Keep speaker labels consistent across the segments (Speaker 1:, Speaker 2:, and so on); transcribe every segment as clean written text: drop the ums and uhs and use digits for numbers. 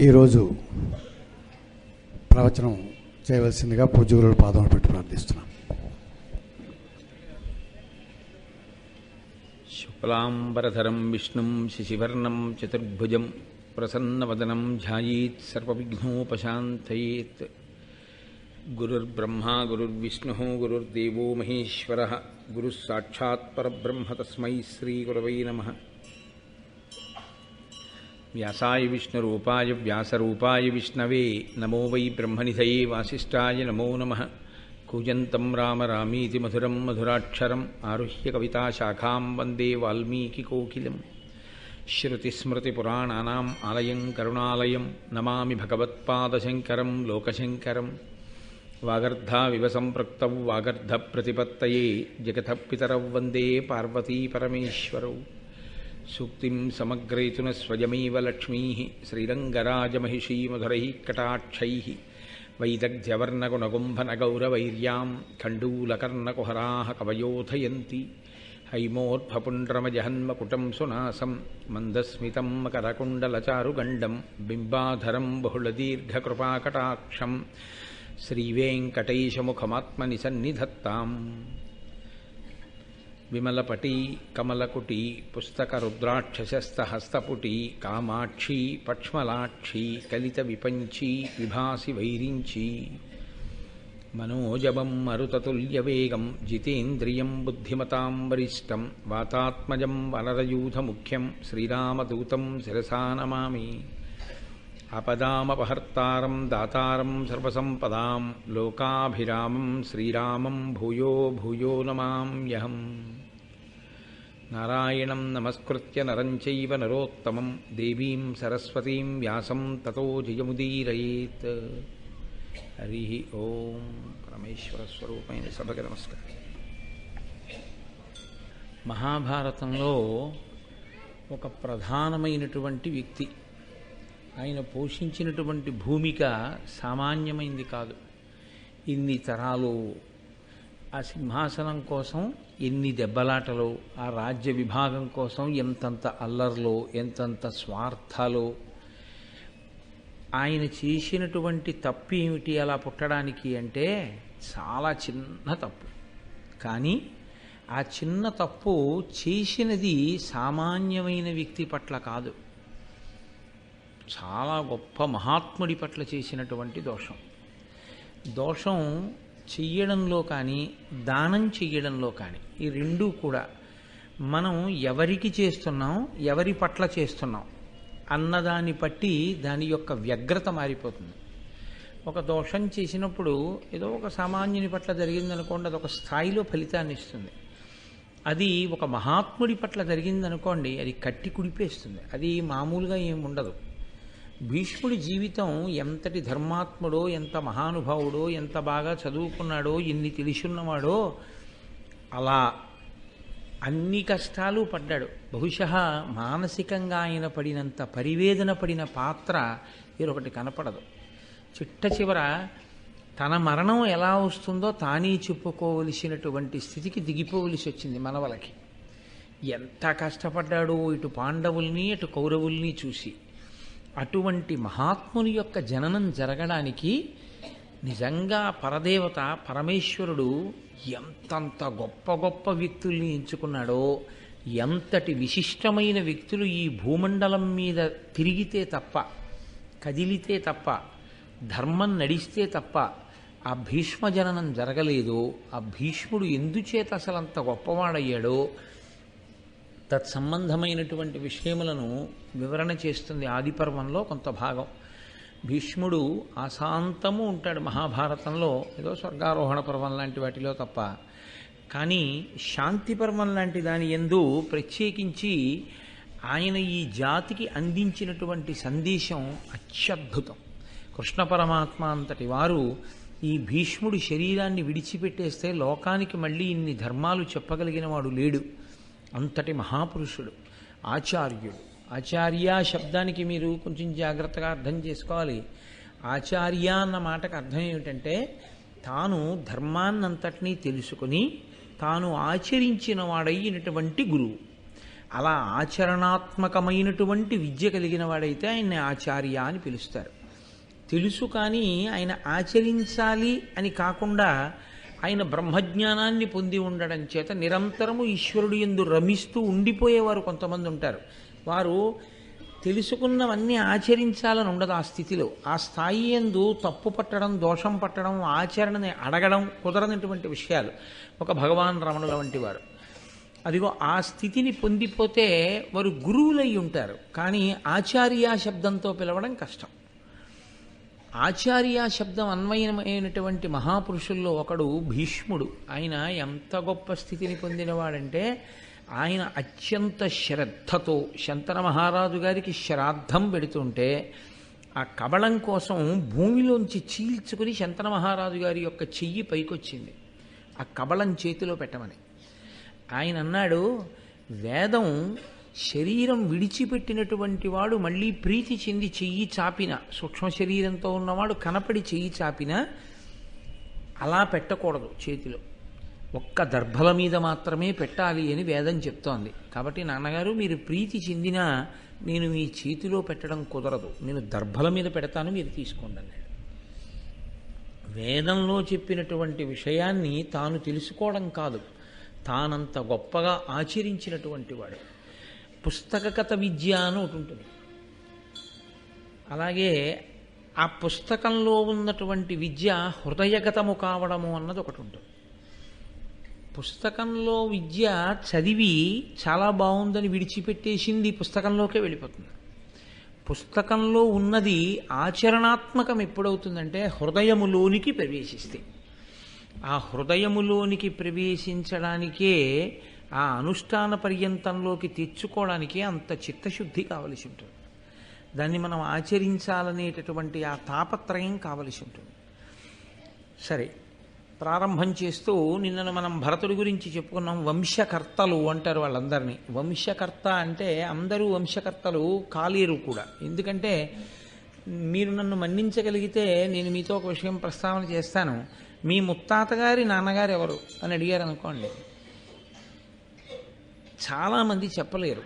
Speaker 1: ఈరోజు ప్రవచనం చేయవలసిందిగా పూజ్యుల పాదం పెట్టి ప్రార్థిస్తున్నాం.
Speaker 2: శుక్లాంబరధరం విష్ణుం శశివర్ణం చతుర్భుజం ప్రసన్నవదనం ధ్యాయేత్ సర్వవిఘ్నోపశాంతయేత్. గురుర్బ్రహ్మా గురుర్విష్ణుః గురుర్దేవో మహేశ్వరః గురుః సాక్షాత్ పరబ్రహ్మ తస్మై శ్రీగురవై నమః. వ్యాసాయ విష్ణురూపాయ వ్యాసరూపాయ విష్ణవే నమో వై బ్రహ్మనిధయే వాసిష్ఠాయ నమో నమః. కూజంతం రామ రామీతి మధురం మధురాక్షరం ఆరుహ్య కవితాశాఖాం వందే వాల్మీకికోకిలం. శ్రుతిస్మృతిపురాణానాం ఆలయం కరుణాలయం నమామి భగవత్పాదశంకరం లోకశంకరం. వాగర్ధావివ సంపృక్తౌ వాగర్ధప్రతిపత్తయే జగతః పితరౌ వందే పార్వతీపరమేశ్వరౌ. సూక్తిం సమగ్రేతున స్వయమేవ లక్ష్మీః శ్రీరంగరాజమహిషీ మధురైః కటాక్షైః. వైదగ్ధ్యవర్ణగుణగుంభనగౌరవైర్యాం ఖండూలకర్ణకుహరాः కవయోధయంతి. హైమోర్ధ్వపుండ్రమజహన్మకుటం సునాసం మందస్మితం మకరకుండలచారుగండం బింబాధరం బహుళదీర్ఘకృపాకటాక్షం. శ్రీవేంకటేశముఖమాత్మని సన్నిధత్తాం. విమలపటీ కమలకుటీ పుస్తకరుద్రాక్షసస్తహస్తపుటీ కామాక్షీ పక్ష్మలాక్షీ కలిత విపంచీ విభాసి వైరించీ. మనోజవం మరుతతుల్యవేగం జితేంద్రియం బుద్ధిమతాం వరిష్టం వాతాత్మజం వనరయూధముఖ్యం శ్రీరామదూతం శిరసా నమామి. ఆపదామపహర్తారం దాతారం సర్వసంపదాం లోకాభిరామం శ్రీరామం భూయో భూయో నమామ్యహం. నారాయణం నమస్కృత్య నరం చైవ నరోత్తమం దేవీం సరస్వతీం వ్యాసం తతో జయముదీరయేత్. హరి ఓం. పరమేశ్వర స్వరూపమైన సభకి నమస్కారం. మహాభారతంలో ఒక ప్రధానమైనటువంటి వ్యక్తి, ఆయన పోషించినటువంటి భూమిక సామాన్యమైంది కాదు. ఇన్ని తరాలు ఆ సింహాసనం కోసం ఎన్ని దెబ్బలాటలు, ఆ రాజ్య విభాగం కోసం ఎంతంత అల్లర్లో ఎంతంత స్వార్థాలు. ఆయన చేసినటువంటి తప్పు ఏమిటి అలా పుట్టడానికి అంటే చాలా చిన్న తప్పు. కానీ ఆ చిన్న తప్పు చేసినది సామాన్యమైన వ్యక్తి పట్ల కాదు, చాలా గొప్ప మహాత్ముడి పట్ల చేసినటువంటి దోషం. దోషం చెయ్యడంలో కానీ దానం చెయ్యడంలో కానీ ఈ రెండూ కూడా మనం ఎవరికి చేస్తున్నాం, ఎవరి పట్ల చేస్తున్నాం అన్నదాన్ని బట్టి దాని యొక్క వ్యగ్రత మారిపోతుంది. ఒక దోషం చేసినప్పుడు ఏదో ఒక సామాన్యుని పట్ల జరిగిందనుకోండి, అది ఒక స్థాయిలో ఫలితాన్ని ఇస్తుంది. అది ఒక మహాత్ముడి పట్ల జరిగిందనుకోండి, అది కట్టి కుడిపేస్తుంది. అది మామూలుగా ఏముండదు. భీష్ముడి జీవితం ఎంతటి ధర్మాత్ముడో, ఎంత మహానుభావుడో, ఎంత బాగా చదువుకున్నాడో, ఎన్ని తెలుసున్నవాడో, అలా అన్ని కష్టాలు పడ్డాడు. బహుశः మానసికంగా ఆయన పడినంత పరివేదన పడిన పాత్ర వేరొకటి కనపడదు. చిట్ట చివర తన మరణం ఎలా వస్తుందో తానే చెప్పుకోవలసినటువంటి స్థితికి దిగిపోవలసి వచ్చింది మనవలకి. ఎంత కష్టపడ్డాడో ఇటు పాండవుల్ని అటు కౌరవుల్ని చూసి. అటువంటి మహాత్ముని యొక్క జననం జరగడానికి నిజంగా పరదేవత పరమేశ్వరుడు ఎంతంత గొప్ప గొప్ప వ్యక్తుల్ని ఎంచుకున్నాడో, ఎంతటి విశిష్టమైన వ్యక్తులు ఈ భూమండలం మీద తిరిగితే తప్ప, కదిలితే తప్ప, ధర్మం నడిస్తే తప్ప ఆ భీష్మ జననం జరగలేదో, ఆ భీష్ముడు ఎందుచేత అసలు అంత గొప్పవాడయ్యాడో తత్సంబంధమైనటువంటి విషయములను వివరణ చేస్తుంది ఆదిపర్వంలో కొంత భాగం. భీష్ముడు అశాంతము ఉంటాడు మహాభారతంలో, ఏదో స్వర్గారోహణ పర్వం లాంటి వాటిలో తప్ప. కానీ శాంతి పర్వం లాంటి దాని యందు ప్రత్యేకించి ఆయన ఈ జాతికి అందించినటువంటి సందేశం అత్యద్భుతం. కృష్ణ పరమాత్మ అంతటి వారు ఈ భీష్ముడి శరీరాన్ని విడిచిపెట్టేస్తే లోకానికి మళ్ళీ ఇన్ని ధర్మాలు చెప్పగలిగిన వాడు లేడు. అంతటి మహాపురుషుడు, ఆచార్యుడు. ఆచార్య శబ్దానికి మీరు కొంచెం జాగ్రత్తగా అర్థం చేసుకోవాలి. ఆచార్య అన్న మాటకు అర్థం ఏమిటంటే తాను ధర్మాన్నంతటినీ తెలుసుకుని తాను ఆచరించిన వాడైనటువంటి గురువు. అలా ఆచరణాత్మకమైనటువంటి విద్య కలిగిన వాడైతే ఆయన్ని ఆచార్య అని పిలుస్తారు. తెలుసు కానీ ఆయన ఆచరించాలి అని కాకుండా ఆయన బ్రహ్మజ్ఞానాన్ని పొంది ఉండడం చేత నిరంతరము ఈశ్వరుడు యందు రమిస్తూ ఉండిపోయేవారు కొంతమంది ఉంటారు. వారు తెలుసుకున్నవన్నీ ఆచరించాలని ఉండదు ఆ స్థితిలో. ఆ స్థాయి యందు తప్పు పట్టడం, దోషం పట్టడం, ఆచరణని అడగడం కుదరనటువంటి విషయాలు. ఒక భగవాన్ రమణుల వంటి వారు అదిగో ఆ స్థితిని పొందిపోతే వారు గురువులై ఉంటారు. కానీ ఆచార్య శబ్దంతో పిలవడం కష్టం. ఆచార్య శబ్దం అన్వయమైనటువంటి మహాపురుషుల్లో ఒకడు భీష్ముడు. ఆయన ఎంత గొప్ప స్థితిని పొందినవాడంటే ఆయన అత్యంత శ్రద్ధతో శంతన మహారాజు గారికి శ్రాద్ధం పెడుతుంటే ఆ కబళం కోసం భూమిలోంచి చీల్చుకుని శంతన మహారాజు గారి యొక్క చెయ్యి పైకొచ్చింది ఆ కబళం చేతిలో పెట్టమని. ఆయన అన్నాడు, వేదం శరీరం విడిచిపెట్టినటువంటి వాడు మళ్ళీ ప్రీతి చెంది చెయ్యి చాపిన, సూక్ష్మ శరీరంతో ఉన్నవాడు కనపడి చెయ్యి చాపిన అలా పెట్టకూడదు చేతిలో, ఒక్క దర్భల మీద మాత్రమే పెట్టాలి అని వేదం చెప్తోంది. కాబట్టి నాన్నగారు మీరు ప్రీతి చెందినా నేను మీ చేతిలో పెట్టడం కుదరదు, నేను దర్భల మీద పెడతాను, మీరు తీసుకోండి అన్నాడు. వేదంలో చెప్పినటువంటి విషయాన్ని తాను తెలుసుకోవడం కాదు, తానంత గొప్పగా ఆచరించినటువంటి వాడు. పుస్తకగత విద్య అని ఒకటి ఉంటుంది. అలాగే ఆ పుస్తకంలో ఉన్నటువంటి విద్య హృదయగతము కావడము అన్నది ఒకటి ఉంటుంది. పుస్తకంలో విద్య చదివి చాలా బాగుందని విడిచిపెట్టేసింది పుస్తకంలోకే వెళ్ళిపోతుంది. పుస్తకంలో ఉన్నది ఆచరణాత్మకం ఎప్పుడవుతుందంటే హృదయములోనికి ప్రవేశిస్తే. ఆ హృదయములోనికి ప్రవేశించడానికే ఆ అనుష్ఠాన పర్యంతంలోకి తెచ్చుకోవడానికే అంత చిత్తశుద్ధి కావలసి ఉంటుంది. దాన్ని మనం ఆచరించాలనేటటువంటి ఆ తాపత్రయం కావలసి ఉంటుంది. సరే, ప్రారంభం చేస్తూ నిన్న మనం భరతుడి గురించి చెప్పుకున్నాం. వంశకర్తలు అంటారు వాళ్ళందరినీ. వంశకర్త అంటే అందరూ వంశకర్తలు కాలేరు కూడా. ఎందుకంటే మీరు నన్ను మన్నించగలిగితే నేను మీతో ఒక విషయం ప్రస్తావన చేస్తాను. మీ ముత్తాతగారి నాన్నగారు ఎవరు అని అడిగారు అనుకోండి, చాలామంది చెప్పలేరు.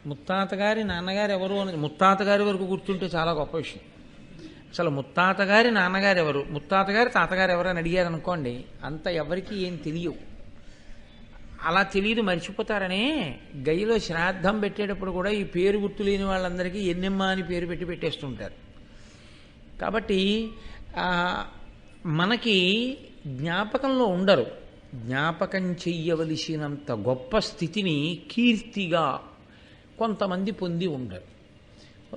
Speaker 2: ముత్తాతగారి నాన్నగారు ఎవరు అని ముత్తాతగారి వరకు గుర్తుంటే చాలా గొప్ప విషయం. అసలు ముత్తాతగారి నాన్నగారు ఎవరు, ముత్తాతగారి తాతగారు ఎవరు అని అడిగారు అనుకోండి, అంత ఎవరికి ఏం తెలియవు. అలా తెలియదు, మర్చిపోతారనే గయ్యలో శ్రాద్ధం పెట్టేటప్పుడు కూడా ఈ పేరు గుర్తు లేని వాళ్ళందరికీ ఎన్నెమ్మ అని పేరు పెట్టేస్తుంటారు. కాబట్టి మనకి జ్ఞాపకంలో ఉండరు. జ్ఞాపకం చెయ్యవలసినంత గొప్ప స్థితిని కీర్తిగా కొంతమంది పొంది ఉండరు.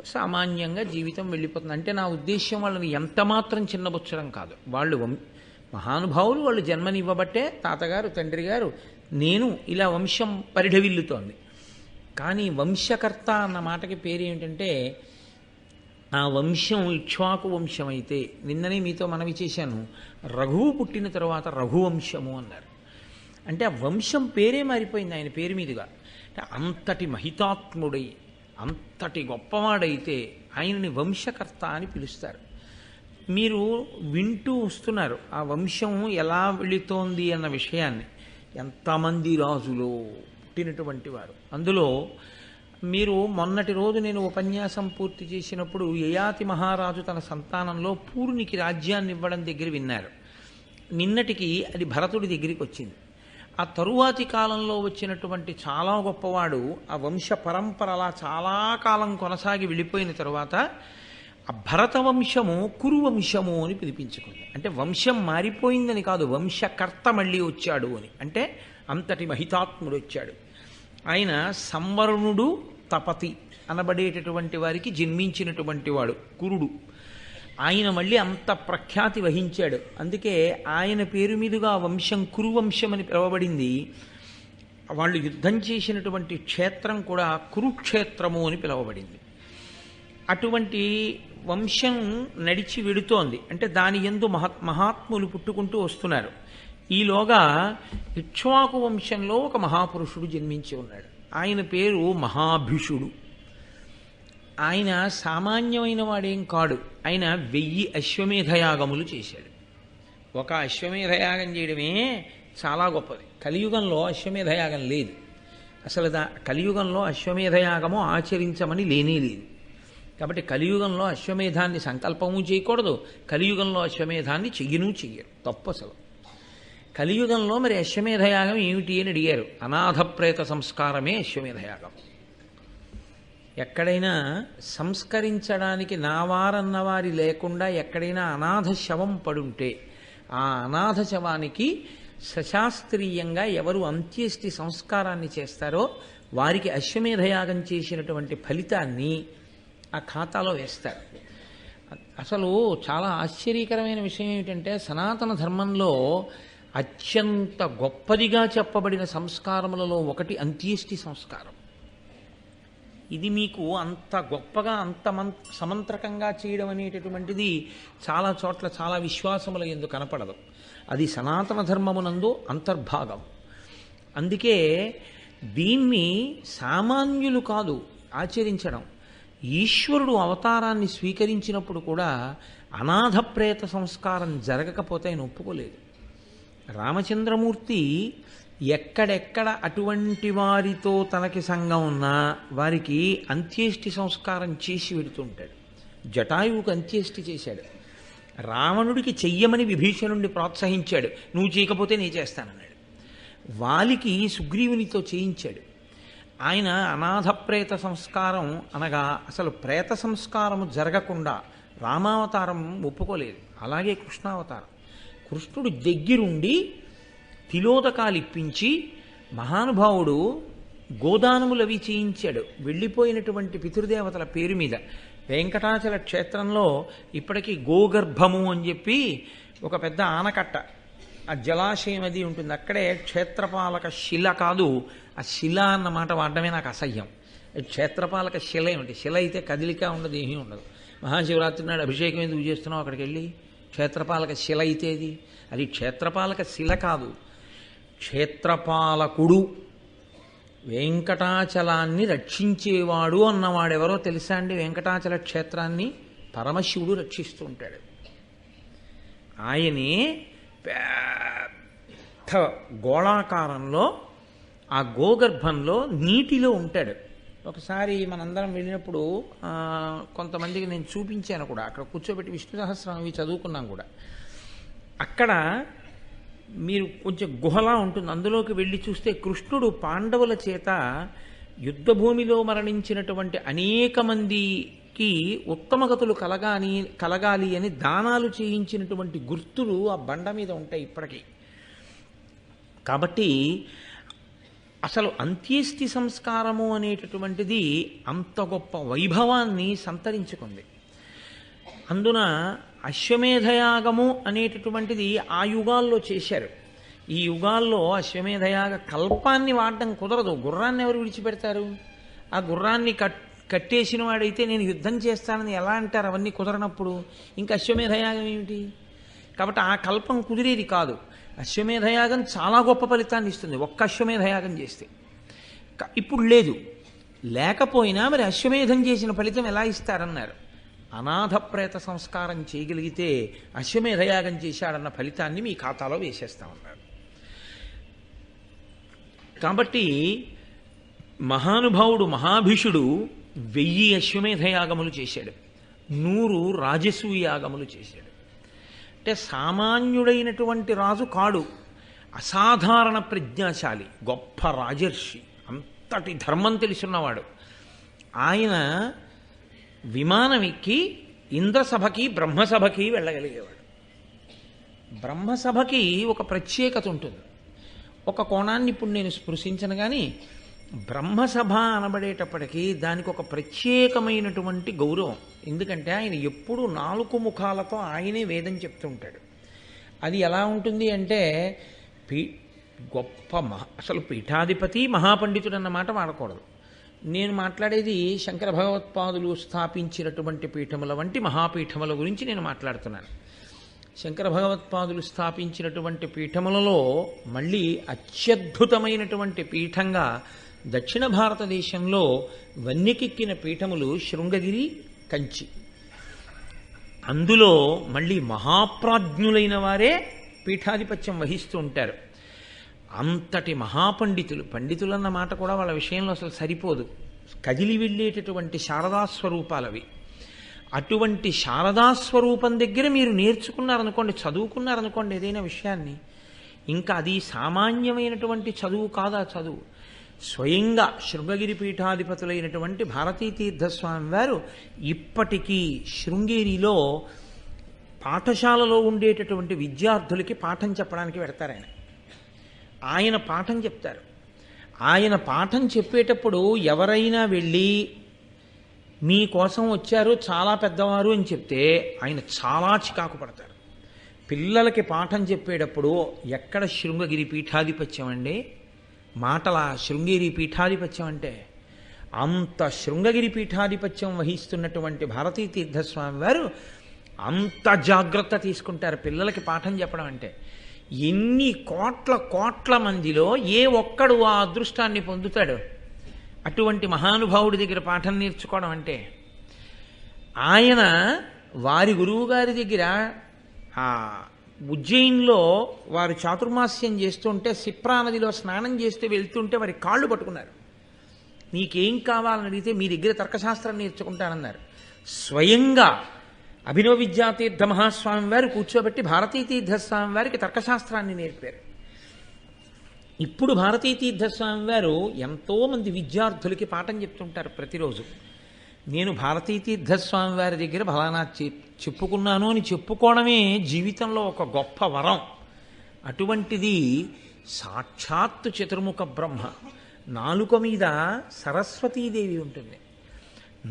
Speaker 2: సామాన్యంగా జీవితం వెళ్ళిపోతుంది. అంటే నా ఉద్దేశ్యం వాళ్ళని ఎంత మాత్రం చిన్నబుచ్చడం కాదు. వాళ్ళు మహానుభావులు, వాళ్ళు జన్మనివ్వబట్టే తాతగారు, తండ్రి గారు, నేను ఇలా వంశం పరిఢవిల్లుతోంది. కానీ వంశకర్త అన్న మాటకి పేరు ఏమిటంటే ఆ వంశం ఇక్ష్వాకు వంశం అయితే, నిన్ననే మీతో మనవి చేశాను, రఘువు పుట్టిన తర్వాత రఘువంశము అన్నారు. అంటే ఆ వంశం పేరే మారిపోయింది ఆయన పేరు మీదుగా. అంటే అంతటి మహితాత్ముడై అంతటి గొప్పవాడైతే ఆయనని వంశకర్త అని పిలుస్తారు. మీరు వింటూ వస్తున్నారు ఆ వంశం ఎలా వెళుతోంది అన్న విషయాన్ని. ఎంతమంది రాజులు పుట్టినటువంటి వారు. అందులో మీరు మొన్నటి రోజు నేను ఉపన్యాసం పూర్తి చేసినప్పుడు యయాతి మహారాజు తన సంతానంలో పూర్ణికి రాజ్యాన్ని ఇవ్వడం దగ్గర విన్నారు. నిన్నటికి అది భరతుడి దగ్గరికి వచ్చింది. ఆ తరువాతి కాలంలో వచ్చినటువంటి చాలా గొప్పవాడు ఆ వంశ పరంపర అలా చాలా కాలం కొనసాగి వెళ్ళిపోయిన తరువాత ఆ భరత వంశము కురువంశము అని పిలిపించుకుంది. అంటే వంశం మారిపోయిందని కాదు, వంశకర్త మళ్ళీ వచ్చాడు అని. అంటే అంతటి మహితాత్ముడు వచ్చాడు. ఆయన సంవరుణుడు తపతి అనబడేటటువంటి వారికి జన్మించినటువంటి వాడు కురుడు. ఆయన మళ్ళీ అంత ప్రఖ్యాతి వహించాడు. అందుకే ఆయన పేరు మీదుగా వంశం కురువంశం అని పిలువబడింది. వాళ్ళు యుద్ధం చేసినటువంటి క్షేత్రం కూడా కురుక్షేత్రము అని పిలువబడింది. అటువంటి వంశం నడిచి వెడుతోంది. అంటే దాని యందు మహాత్ములు పుట్టుకుంటూ వస్తున్నారు. ఈలోగా ఇక్ష్వాకు వంశంలో ఒక మహాపురుషుడు జన్మించి ఉన్నాడు. ఆయన పేరు మహాభిషుడు. ఆయన సామాన్యమైన వాడేం కాడు. ఆయన 1000 అశ్వమేధయాగములు చేశాడు. ఒక అశ్వమేధయాగం చేయడమే చాలా గొప్పది. కలియుగంలో అశ్వమేధయాగం లేదు. అసలు కలియుగంలో అశ్వమేధయాగము ఆచరించమని లేనే లేదు. కాబట్టి కలియుగంలో అశ్వమేధాన్ని సంకల్పము చేయకూడదు, కలియుగంలో అశ్వమేధాన్ని చెయ్యను చెయ్యరు, తప్పు అసలు. కలియుగంలో మరి అశ్వమేధయాగం ఏమిటి అని అడిగారు. అనాథ ప్రేత సంస్కారమే అశ్వమేధయాగం. ఎక్కడైనా సంస్కరించడానికి నావారన్న వారి లేకుండా ఎక్కడైనా అనాథ శవం పడుంటే ఆ అనాథ శవానికి సశాస్త్రీయంగా ఎవరు అంత్యేష్టి సంస్కారాన్ని చేస్తారో వారికి అశ్వమేధయాగం చేసినటువంటి ఫలితాన్ని ఆ ఖాతాలో వేస్తారు. అసలు చాలా ఆశ్చర్యకరమైన విషయం ఏమిటంటే సనాతన ధర్మంలో అత్యంత గొప్పదిగా చెప్పబడిన సంస్కారములలో ఒకటి అంత్యేష్టి సంస్కారం. ఇది మీకు అంత గొప్పగా అంత సమంత్రకంగా చేయడం అనేటటువంటిది చాలా చోట్ల చాలా విశ్వాసముల యందు కనపడదు. అది సనాతన ధర్మమునందు అంతర్భాగం. అందుకే దీన్ని సామాన్యులు కాదు ఆచరించడం. ఈశ్వరుడు అవతారాన్ని స్వీకరించినప్పుడు కూడా అనాథ ప్రేత సంస్కారం జరగకపోతే ఆయన ఒప్పుకోలేదు. రామచంద్రమూర్తి ఎక్కడెక్కడ అటువంటి వారితో తనకి సంఘం ఉన్నా వారికి అంత్యేష్టి సంస్కారం చేసి వెడుతుంటాడు. జటాయువుకు అంత్యేష్టి చేశాడు. రావణుడికి చెయ్యమని విభీషణుడిని ప్రోత్సహించాడు, నువ్వు చేయకపోతే నేను చేస్తానన్నాడు. వాలికి సుగ్రీవునితో చేయించాడు. ఆయన అనాథ ప్రేత సంస్కారం అనగా అసలు ప్రేత సంస్కారము జరగకుండా రామావతారం ఒప్పుకోలేదు. అలాగే కృష్ణావతారం. కృష్ణుడు దగ్గరుండి తిలోదకాలు ఇప్పించి మహానుభావుడు గోదానములవి చేయించాడు వెళ్ళిపోయినటువంటి పితృదేవతల పేరు మీద. వెంకటాచల క్షేత్రంలో ఇప్పటికీ గోగర్భము అని చెప్పి ఒక పెద్ద ఆనకట్ట, ఆ జలాశయం అది ఉంటుంది. అక్కడే క్షేత్రపాలక శిల కాదు, ఆ శిల అన్నమాట వాడడమే నాకు అసహ్యం. క్షేత్రపాలక శిల ఏమిటి? శిల అయితే కదిలిక ఉండదు, ఏమీ ఉండదు. మహాశివరాత్రి నాడు అభిషేకం ఎందుకు చేస్తున్నావు అక్కడికి వెళ్ళి? క్షేత్రపాలక శిల అయితే అది క్షేత్రపాలక శిల కాదు, క్షేత్రపాలకుడు, వెంకటాచలాన్ని రక్షించేవాడు అన్నవాడెవరో తెలుసా అండి? వెంకటాచల క్షేత్రాన్ని పరమశివుడు రక్షిస్తూ ఉంటాడు. ఆయనే పెద్ద గోళాకారంలో ఆ గోగర్భంలో నీటిలో ఉంటాడు. ఒకసారి మనందరం వెళ్ళినప్పుడు కొంతమందికి నేను చూపించాను కూడా, అక్కడ కూర్చోబెట్టి విష్ణు సహస్రం ఇవి చదువుకున్నాం కూడా. అక్కడ మీరు కొంచెం గుహలా ఉంటుంది, అందులోకి వెళ్ళి చూస్తే కృష్ణుడు పాండవుల చేత యుద్ధభూమిలో మరణించినటువంటి అనేక మందికి ఉత్తమగతులు కలగాలి అని దానాలు చేయించినటువంటి గుర్తులు ఆ బండ మీద ఉంటాయి ఇప్పటికీ. కాబట్టి అసలు అంత్యేష్టి సంస్కారము అనేటటువంటిది అంత గొప్ప వైభవాన్ని సంతరించుకుంది. అందున అశ్వమేధయాగము అనేటటువంటిది ఆ యుగాల్లో చేశారు. ఈ యుగాల్లో అశ్వమేధయాగ కల్పాన్ని వాడడం కుదరదు. గుర్రాన్ని ఎవరు విడిచిపెడతారు? ఆ గుర్రాన్ని కట్టేసిన వాడైతే నేను యుద్ధం చేస్తానని ఎలా అంటారు? అవన్నీ కుదరనప్పుడు ఇంకా అశ్వమేధయాగం ఏమిటి? కాబట్టి ఆ కల్పం కుదిరేది కాదు. అశ్వమేధయాగం చాలా గొప్ప ఫలితాన్ని ఇస్తుంది ఒక్క అశ్వమేధయాగం చేస్తే. ఇప్పుడు లేదు, లేకపోయినా మరి అశ్వమేధం చేసిన ఫలితం ఎలా ఇస్తారన్నారు? అనాథ ప్రేత సంస్కారం చేయగలిగితే అశ్వమేధయాగం చేశాడన్న ఫలితాన్ని మీ ఖాతాలో వేసేస్తామన్నారు. కాబట్టి మహానుభావుడు మహాభీషుడు 1000 అశ్వమేధయాగములు చేశాడు, 100 రాజసూయ యాగములు చేశాడు. అంటే సామాన్యుడైనటువంటి రాజు కాడు, అసాధారణ ప్రజ్ఞాశాలి, గొప్ప రాజర్షి, అంతటి ధర్మం తెలుసున్నవాడు. ఆయన విమానం ఎక్కి ఇంద్రసభకి బ్రహ్మసభకి వెళ్ళగలిగేవాడు. బ్రహ్మసభకి ఒక ప్రత్యేకత ఉంటుంది. ఒక కోణాన్ని ఇప్పుడు నేను స్పృశించను, కానీ బ్రహ్మసభ అనబడేటప్పటికీ దానికి ఒక ప్రత్యేకమైనటువంటి గౌరవం. ఎందుకంటే ఆయన ఎప్పుడూ 4 ముఖాలతో ఆయనే వేదం చెప్తుంటాడు. అది ఎలా ఉంటుంది అంటే గొప్ప అసలు పీఠాధిపతి మహాపండితుడు అన్నమాట వాడకూడదు. నేను మాట్లాడేది శంకర భగవత్పాదులు స్థాపించినటువంటి పీఠముల వంటి మహాపీఠముల గురించి నేను మాట్లాడుతున్నాను. శంకర భగవత్పాదులు స్థాపించినటువంటి పీఠములలో మళ్ళీ అత్యద్భుతమైనటువంటి పీఠంగా దక్షిణ భారతదేశంలో వన్యకెక్కిన పీఠములు శృంగగిరి, కంచి. అందులో మళ్ళీ మహాప్రాజ్ఞులైన వారే పీఠాధిపత్యం వహిస్తూ ఉంటారు. అంతటి మహాపండితులు, పండితులన్న మాట కూడా వాళ్ళ విషయంలో అసలు సరిపోదు, కదిలి వెళ్ళేటటువంటి శారదాస్వరూపాలవి. అటువంటి శారదాస్వరూపం దగ్గర మీరు నేర్చుకున్నారనుకోండి, చదువుకున్నారనుకోండి ఏదైనా విషయాన్ని, ఇంకా అది సామాన్యమైనటువంటి చదువు కాదా చదువు. స్వయంగా శృంగగిరి పీఠాధిపతులైనటువంటి భారతీ తీర్థస్వామి వారు ఇప్పటికీ శృంగేరిలో పాఠశాలలో ఉండేటటువంటి విద్యార్థులకి పాఠం చెప్పడానికి పెడతారు. ఆయన పాఠం చెప్తారు. ఆయన పాఠం చెప్పేటప్పుడు ఎవరైనా వెళ్ళి మీకోసం వచ్చారు చాలా పెద్దవారు అని చెప్తే ఆయన చాలా చికాకు పడతారు. పిల్లలకి పాఠం చెప్పేటప్పుడు ఎక్కడ శృంగగిరి పీఠాధిపత్యం అండి, మాటల శృంగేరి పీఠాధిపత్యం అంటే అంత శృంగగిరి పీఠాధిపత్యం వహిస్తున్నటువంటి భారతీ తీర్థస్వామి వారు అంత జాగ్రత్త తీసుకుంటారు పిల్లలకి పాఠం చెప్పడం అంటే. ఎన్ని కోట్ల కోట్ల మందిలో ఏ ఒక్కడు ఆ అదృష్టాన్ని పొందుతాడు అటువంటి మహానుభావుడి దగ్గర పాఠం నేర్చుకోవడం అంటే. ఆయన వారి గురువు గారి దగ్గర ఉజ్జయిన్లో వారు చాతుర్మాస్యం చేస్తుంటే సిప్రా నదిలో స్నానం చేస్తే వెళ్తుంటే వారి కాళ్ళు పట్టుకున్నారు. నీకేం కావాలని అడిగితే మీ దగ్గర తర్కశాస్త్రం నేర్చుకుంటానన్నారు. స్వయంగా అభినవ విద్యాతీర్థ మహాస్వామి వారు కూర్చోబెట్టి భారతీ తీర్థస్వామి వారికి తర్కశాస్త్రాన్ని నేర్పారు. ఇప్పుడు భారతీ తీర్థస్వామి వారు ఎంతోమంది విద్యార్థులకి పాఠం చెప్తుంటారు ప్రతిరోజు. నేను భారతీ తీర్థస్వామి వారి దగ్గర ఫలానా చెప్పుకున్నాను అని చెప్పుకోవడమే జీవితంలో ఒక గొప్ప వరం. అటువంటిది సాక్షాత్తు చతుర్ముఖ బ్రహ్మ. నాలుక మీద సరస్వతీదేవి ఉంటుంది.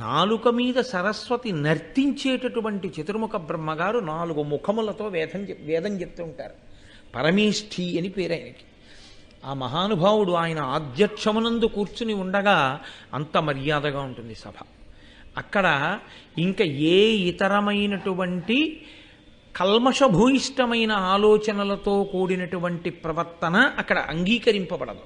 Speaker 2: నాలుక మీద సరస్వతి నర్తించేటటువంటి చతుర్ముఖ బ్రహ్మగారు 4 ముఖములతో వేదం చెప్తుంటారు. పరమేష్ఠి అని పేరు ఆయనకి. ఆ మహానుభావుడు ఆయన ఆధ్యక్షమునందు కూర్చుని ఉండగా అంత మర్యాదగా ఉంటుంది సభ. అక్కడ ఇంకా ఏ ఇతరమైనటువంటి కల్మషభూయిష్టమైన ఆలోచనలతో కూడినటువంటి ప్రవర్తన అక్కడ అంగీకరింపబడదు.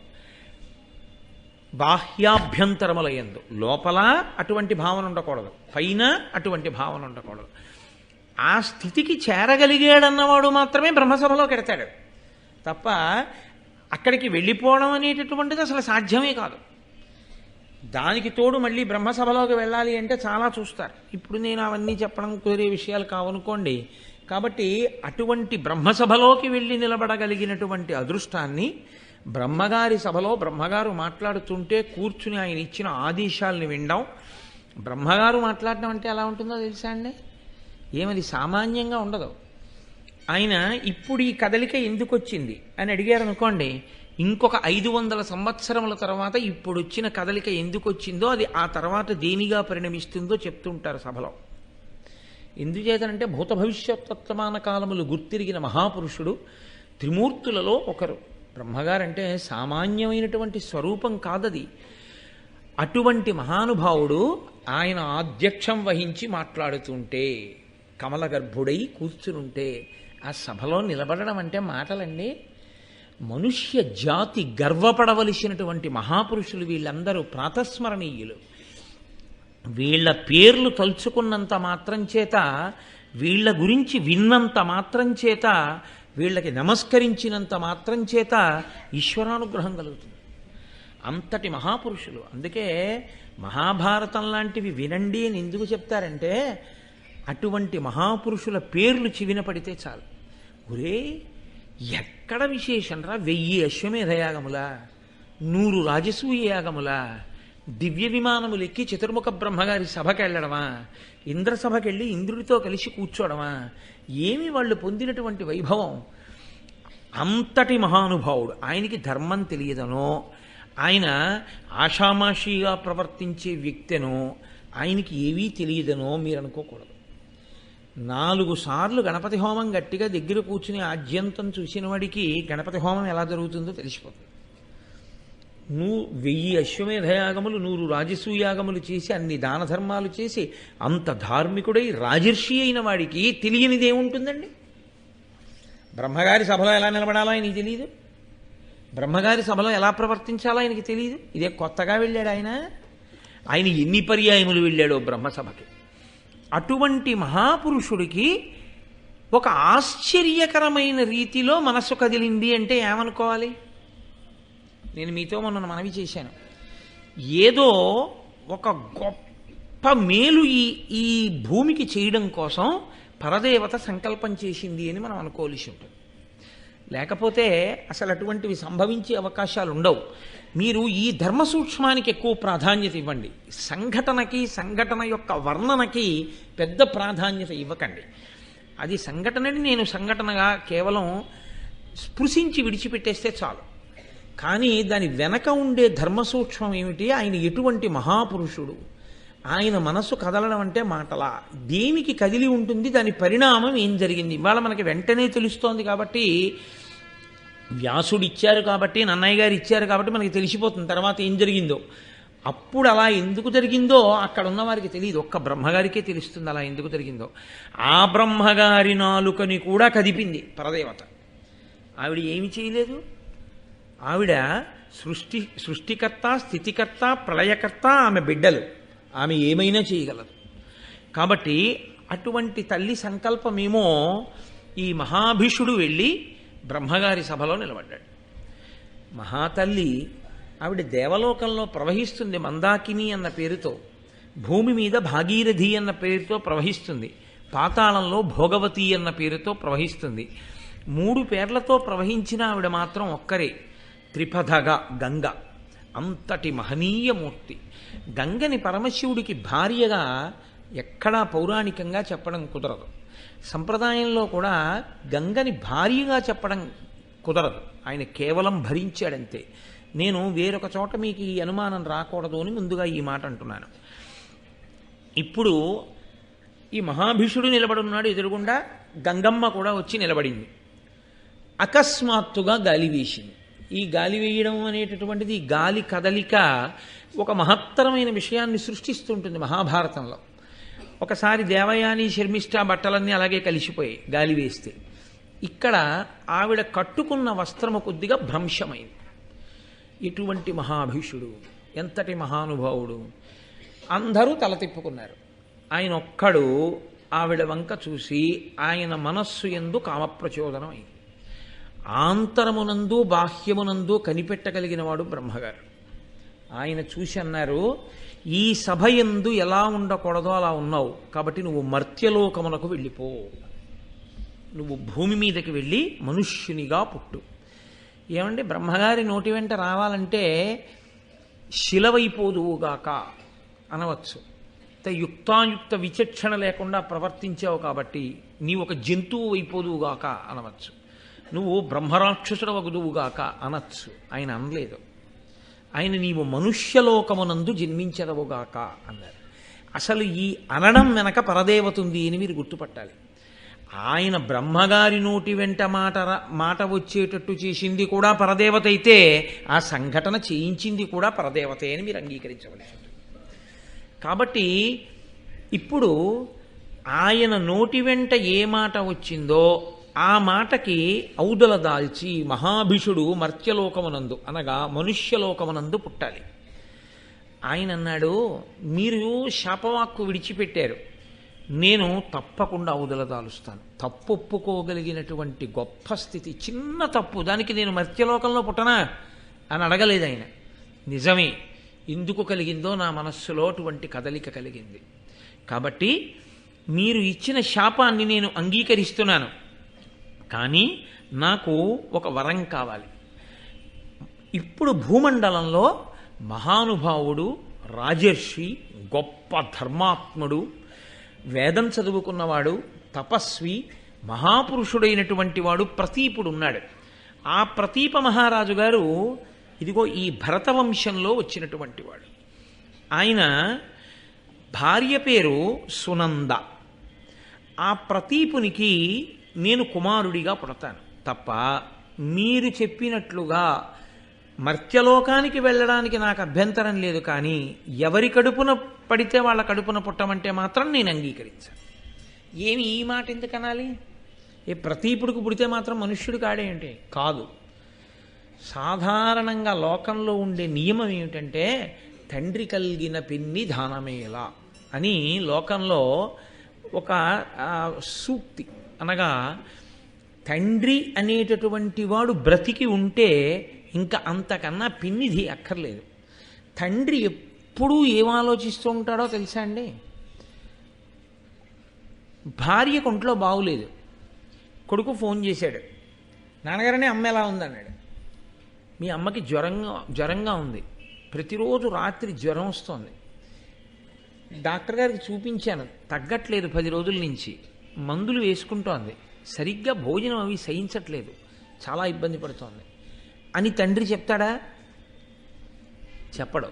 Speaker 2: బాహ్యాభ్యంతరములయందు లోపల అటువంటి భావన ఉండకూడదు, పైన అటువంటి భావన ఉండకూడదు. ఆ స్థితికి చేరగలిగాడన్నవాడు మాత్రమే బ్రహ్మసభలోకి ఎడతాడు తప్ప అక్కడికి వెళ్ళిపోవడం అనేటటువంటిది అసలు సాధ్యమే కాదు. దానికి తోడు మళ్ళీ బ్రహ్మసభలోకి వెళ్ళాలి అంటే చాలా చూస్తారు. ఇప్పుడు నేను అవన్నీ చెప్పడం కుదిరే విషయాలు కావనుకోండి. కాబట్టి అటువంటి బ్రహ్మసభలోకి వెళ్ళి నిలబడగలిగినటువంటి అదృష్టాన్ని బ్రహ్మగారి సభలో బ్రహ్మగారు మాట్లాడుతుంటే కూర్చుని ఆయన ఇచ్చిన ఆదేశాలని వినడం. బ్రహ్మగారు మాట్లాడడం అంటే ఎలా ఉంటుందో తెలుసా అండి? ఏమది సామాన్యంగా ఉండదు. ఆయన ఇప్పుడు ఈ కదలిక ఎందుకు వచ్చింది అని అడిగారు అనుకోండి, ఇంకొక 500 సంవత్సరముల తర్వాత ఇప్పుడు వచ్చిన కదలిక ఎందుకు వచ్చిందో అది ఆ తర్వాత దేనిగా పరిణమిస్తుందో చెప్తుంటారు సభలో. ఎందుచేతనంటే భూత భవిష్యత్వర్తమాన కాలములు గుర్తిరిగిన మహాపురుషుడు, త్రిమూర్తులలో ఒకరు. బ్రహ్మగారంటే సామాన్యమైనటువంటి స్వరూపం కాదది. అటువంటి మహానుభావుడు ఆయన ఆధ్యక్షం వహించి మాట్లాడుతుంటే, కమలగర్భుడై కూర్చునుంటే ఆ సభలో నిలబడడం అంటే మాటలండి. మనుష్య జాతి గర్వపడవలసినటువంటి మహాపురుషులు వీళ్ళందరూ ప్రాతస్మరణీయులు. వీళ్ళ పేర్లు తలుచుకున్నంత మాత్రం చేత, వీళ్ళ గురించి విన్నంత మాత్రం చేత, వీళ్ళకి నమస్కరించినంత మాత్రం చేత ఈశ్వరానుగ్రహం కలుగుతుంది. అంతటి మహాపురుషులు. అందుకే మహాభారతం లాంటివి వినండి అని ఎందుకు చెప్తారంటే, అటువంటి మహాపురుషుల పేర్లు చెవిన పడితే చాలు. ఒరే ఎక్కడ విశేషం రా, 1000 అశ్వమేధయాగముల, 100 రాజసూయ యాగముల, దివ్య విమానములు ఎక్కి చతుర్ముఖ బ్రహ్మగారి సభకి వెళ్ళడమా, ఇంద్రసభకి వెళ్ళి ఇంద్రుడితో కలిసి కూర్చోవడమా, ఏమి వాళ్ళు పొందినటువంటి వైభవం. అంతటి మహానుభావుడు. ఆయనకి ధర్మం తెలియదనో, ఆయన ఆషామాషిగా ప్రవర్తించే వ్యక్తినో, ఆయనకి ఏవీ తెలియదనో మీరు అనుకోకూడదు. 4 సార్లు గణపతి హోమం గట్టిగా దగ్గర కూర్చుని ఆద్యంతం చూసిన వాడికి గణపతి హోమం ఎలా జరుగుతుందో తెలిసిపోతుంది. 1000 అశ్వమేధయాగములు, 100 రాజసూయాగములు చేసి, అన్ని దాన ధర్మాలు చేసి, అంత ధార్మికుడై రాజర్షి అయిన వాడికి తెలియనిది ఏముంటుందండి? బ్రహ్మగారి సభలో ఎలా నిలబడాలో ఆయనకి తెలియదు, బ్రహ్మగారి సభలో ఎలా ప్రవర్తించాలో ఆయనకి తెలియదు. ఇదే కొత్తగా వెళ్ళాడు ఆయన. ఆయన ఎన్ని పర్యాయములు వెళ్ళాడో బ్రహ్మసభకి. అటువంటి మహాపురుషుడికి ఒక ఆశ్చర్యకరమైన రీతిలో మనస్సు కదిలింది అంటే ఏమనుకోవాలి? నేను మీతో మొన్న మనవి చేశాను. ఏదో ఒక గొప్ప మేలు ఈ భూమికి చేయడం కోసం పరదేవత సంకల్పం చేసింది అని మనం అనుకోవలసి ఉంటుంది. లేకపోతే అసలు అటువంటివి సంభవించే అవకాశాలు ఉండవు. మీరు ఈ ధర్మ సూక్ష్మానికి ఎక్కువ ప్రాధాన్యత ఇవ్వండి. సంఘటన యొక్క వర్ణనకి పెద్ద ప్రాధాన్యత ఇవ్వకండి. అది సంఘటనని నేను సంఘటనగా కేవలం స్పృశించి విడిచిపెట్టేస్తే చాలు. కానీ దాని వెనక ఉండే ధర్మ సూక్ష్మం ఏమిటి, ఆయన ఎటువంటి మహాపురుషుడు, ఆయన మనస్సు కదలడం అంటే మాటలా, దేనికి కదిలి ఉంటుంది, దాని పరిణామం ఏం జరిగింది ఇవాళ మనకి వెంటనే తెలుస్తోంది. కాబట్టి వ్యాసుడు ఇచ్చారు కాబట్టి, నన్నయ్య గారు ఇచ్చారు కాబట్టి మనకి తెలిసిపోతుంది తర్వాత ఏం జరిగిందో. అప్పుడు అలా ఎందుకు జరిగిందో అక్కడ ఉన్న వారికి తెలియదు, ఒక్క బ్రహ్మగారికే తెలుస్తుంది అలా ఎందుకు జరిగిందో. ఆ బ్రహ్మగారి నాలుకని కూడా కదిపింది పరదేవత. ఆవిడ ఏమి చేయలేదు. ఆవిడ సృష్టికర్త, స్థితికర్త, ప్రళయకర్త, ఆమె బిడ్డలు, ఆమె ఏమైనా చేయగలదు. కాబట్టి అటువంటి తల్లి సంకల్పమేమో ఈ మహాభీషుడు వెళ్ళి బ్రహ్మగారి సభలో నిలబడ్డాడు. మహాతల్లి ఆవిడ దేవలోకంలో ప్రవహిస్తుంది, మందాకిని అన్న పేరుతో, భూమి మీద భాగీరథి అన్న పేరుతో ప్రవహిస్తుంది, పాతాళంలో భోగవతి అన్న పేరుతో ప్రవహిస్తుంది. 3 పేర్లతో ప్రవహించిన ఆవిడ మాత్రం ఒక్కరే, త్రిపథగా గంగ. అంతటి మహనీయమూర్తి. గంగని పరమశివుడికి భార్యగా ఎక్కడా పౌరాణికంగా చెప్పడం కుదరదు. సంప్రదాయంలో కూడా గంగని భార్యగా చెప్పడం కుదరదు. ఆయన కేవలం భరించాడంతే. నేను వేరొక చోట మీకు ఈ అనుమానం రాకూడదు అని ముందుగా ఈ మాట అంటున్నాను. ఇప్పుడు ఈ మహాభీషుడు నిలబడున్నాడు ఎదురుగుండా, గంగమ్మ కూడా వచ్చి నిలబడింది. అకస్మాత్తుగా గాలి వీసింది. ఈ గాలి వేయడం అనేటటువంటిది, గాలి కదలిక ఒక మహత్తరమైన విషయాన్ని సృష్టిస్తుంటుంది మహాభారతంలో. ఒకసారి దేవయాని శర్మిష్ఠ బట్టలన్నీ అలాగే కలిసిపోయాయి గాలి వేస్తే. ఇక్కడ ఆవిడ కట్టుకున్న వస్త్రము కొద్దిగా భ్రంశమైంది. ఇటువంటి మహాభీషుడు, ఎంతటి మహానుభావుడు. అందరూ తల తిప్పుకున్నారు. ఆయన ఒక్కడు ఆవిడ వంక చూసి ఆయన మనస్సు యందు కామప్రచోదనం అయింది. ఆంతరమునందు బాహ్యమునందు కనిపెట్టగలిగిన వాడు బ్రహ్మగారు. ఆయన చూసి అన్నారు, ఈ సభ యందు ఎలా ఉండకూడదో అలా ఉన్నావు, కాబట్టి నువ్వు మర్త్యలోకమునకు వెళ్ళిపో, నువ్వు భూమి మీదకి వెళ్ళి మనుష్యునిగా పుట్టు. ఏమండి, బ్రహ్మగారి నోటి వెంట రావాలంటే శిలవైపోదువుగాక అనవచ్చు. యుక్తాయుక్త విచక్షణ లేకుండా ప్రవర్తించావు కాబట్టి నీవు ఒక జంతువు అయిపోదువుగాక అనవచ్చు. నువ్వు బ్రహ్మరాక్షసుడు వగుదువుగాక అనొచ్చు. ఆయన అనలేదు. ఆయన నీవు మనుష్యలోకమునందు జన్మించదవుగాక అన్నారు. అసలు ఈ అనడం వెనక పరదేవత ఉంది అని మీరు గుర్తుపట్టాలి. ఆయన బ్రహ్మగారి నోటి వెంట మాట వచ్చేటట్టు చేసింది కూడా పరదేవత అయితే, ఆ సంఘటన చేయించింది కూడా పరదేవతే అని మీరు అంగీకరించవలసి ఉంటుంది. కాబట్టి ఇప్పుడు ఆయన నోటి వెంట ఏ మాట వచ్చిందో ఆ మాటకి ఔదల దాల్చి మహాభిషుడు మర్త్యలోకమునందు అనగా మనుష్యలోకమునందు పుట్టాలి. ఆయన అన్నాడు, మీరు శాపవాక్కు విడిచిపెట్టారు, నేను తప్పకుండా ఔదల దాలుస్తాను. తప్పు ఒప్పుకోగలిగినటువంటి గొప్ప స్థితి, చిన్న తప్పు, దానికి నేను మర్త్యలోకంలో పుట్టనా అని అడగలేదు ఆయన. నిజమే, ఎందుకు కలిగిందో నా మనస్సులో అటువంటి కదలిక కలిగింది. కాబట్టి మీరు ఇచ్చిన శాపాన్ని నేను అంగీకరిస్తున్నాను, కానీ నాకు ఒక వరం కావాలి. ఇప్పుడు భూమండలంలో మహానుభావుడు, రాజర్షి, గొప్ప ధర్మాత్ముడు, వేదం చదువుకున్నవాడు, తపస్వి, మహాపురుషుడైనటువంటి వాడు ప్రతీపుడు ఉన్నాడు. ఆ ప్రతీప మహారాజు గారు ఇదిగో ఈ భరతవంశంలో వచ్చినటువంటి వాడు. ఆయన భార్య పేరు సునంద. ఆ ప్రతీపునికి నేను కుమారుడిగా పుడతాను తప్ప మీరు చెప్పినట్లుగా మర్త్యలోకానికి వెళ్ళడానికి నాకు అభ్యంతరం లేదు. కానీ ఎవరి కడుపున పడితే వాళ్ళ కడుపున పుట్టమంటే మాత్రం నేను అంగీకరించాను. ఏమి ఈ మాట ఎందుకు అనాలి? ఏ ప్రతీపుడికి పుడితే మాత్రం మనుష్యుడు కాడే అంటే కాదు. సాధారణంగా లోకంలో ఉండే నియమం ఏమిటంటే తండ్రి కలిగిన పిన్ని దానమేలా అని లోకంలో ఒక సూక్తి. అనగా తండ్రి అనేటటువంటి వాడు బ్రతికి ఉంటే ఇంకా అంతకన్నా పిన్నిది అక్కర్లేదు. తండ్రి ఎప్పుడూ ఏం ఆలోచిస్తూ ఉంటాడో తెలుసా అండి? భార్యకు ఒంట్లో బాగులేదు, కొడుకు ఫోన్ చేశాడు, నాన్నగారనే అమ్మ ఎలా ఉందన్నాడు. మీ అమ్మకి జ్వరంగా ఉంది, ప్రతిరోజు రాత్రి జ్వరం వస్తుంది, డాక్టర్ గారికి చూపించాను, తగ్గట్లేదు, 10 రోజుల నుంచి మందులు వేసుకుంటోంది, సరిగ్గా భోజనం అవి సహించట్లేదు, చాలా ఇబ్బంది పడుతోంది అని తండ్రి చెప్తాడా? చెప్పడు.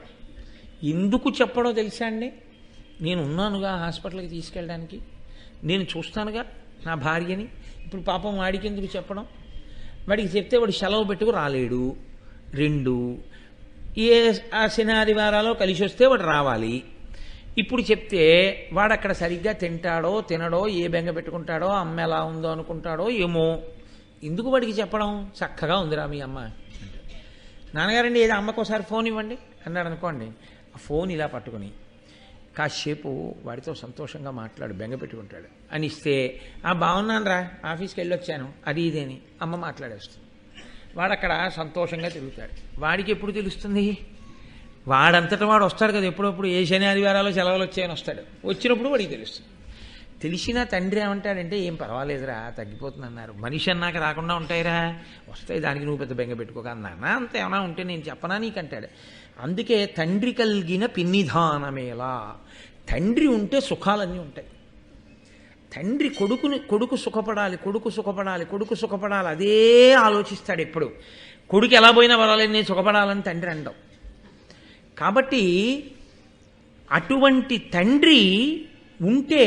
Speaker 2: ఎందుకు చెప్పడో తెలుసా అండి? నేను ఉన్నానుగా హాస్పిటల్కి తీసుకెళ్ళడానికి, నేను చూస్తానుగా నా భార్యని. ఇప్పుడు పాపం వాడికి ఎందుకు చెప్పడం? వాడికి చెప్తే వాడు సెలవు పెట్టుకు రాలేడు. 2 ఆ శనాదివారాలో కలిసి వస్తే వాడు రావాలి. ఇప్పుడు చెప్తే వాడు అక్కడ సరిగ్గా తింటాడో తినడో, ఏ బెంగ పెట్టుకుంటాడో, అమ్మ ఎలా ఉందో అనుకుంటాడో ఏమో. ఎందుకు వాడికి చెప్పడం? చక్కగా ఉందిరా మీ అమ్మ. నాన్నగారండి ఏదో అమ్మకు ఒకసారి ఫోన్ ఇవ్వండి అన్నాడు అనుకోండి, ఆ ఫోన్ ఇలా పట్టుకుని కాసేపు వాడితో సంతోషంగా మాట్లాడు, బెంగ పెట్టుకుంటాడు అని ఇస్తే, బాగున్నాను రా, ఆఫీస్కి వెళ్ళొచ్చాను, అది ఇదేని అమ్మ మాట్లాడేస్తుంది. వాడు అక్కడ సంతోషంగా తిరుగుతాడు. వాడికి ఎప్పుడు తెలుస్తుంది? వాడంతటా వాడు వస్తాడు కదా ఎప్పుడప్పుడు, ఏ శని ఆదివారాలు సెలవులు వచ్చాయని వస్తాడు. వచ్చినప్పుడు వాడికి తెలుస్తుంది. తెలిసిన తండ్రి ఏమంటాడంటే, ఏం పర్వాలేదురా, తగ్గిపోతుంది అన్నారు, మనిషి అన్నాక రాకుండా ఉంటాయిరా, వస్తాయి, దానికి నువ్వు పెద్ద బెంగ పెట్టుకోక అన్నా, అంత ఏమైనా ఉంటే నేను చెప్పనా నీకంటాడు. అందుకే తండ్రి కలిగిన పిన్నిధానమేలా, తండ్రి ఉంటే సుఖాలన్నీ ఉంటాయి. తండ్రి కొడుకు సుఖపడాలి, కొడుకు సుఖపడాలి, కొడుకు సుఖపడాలి, అదే ఆలోచిస్తాడు ఎప్పుడు. కొడుకు ఎలా పోయినా పర్వాలేదు, నేను సుఖపడాలని తండ్రి అంటాం. కాబట్టి అటువంటి తండ్రి ఉంటే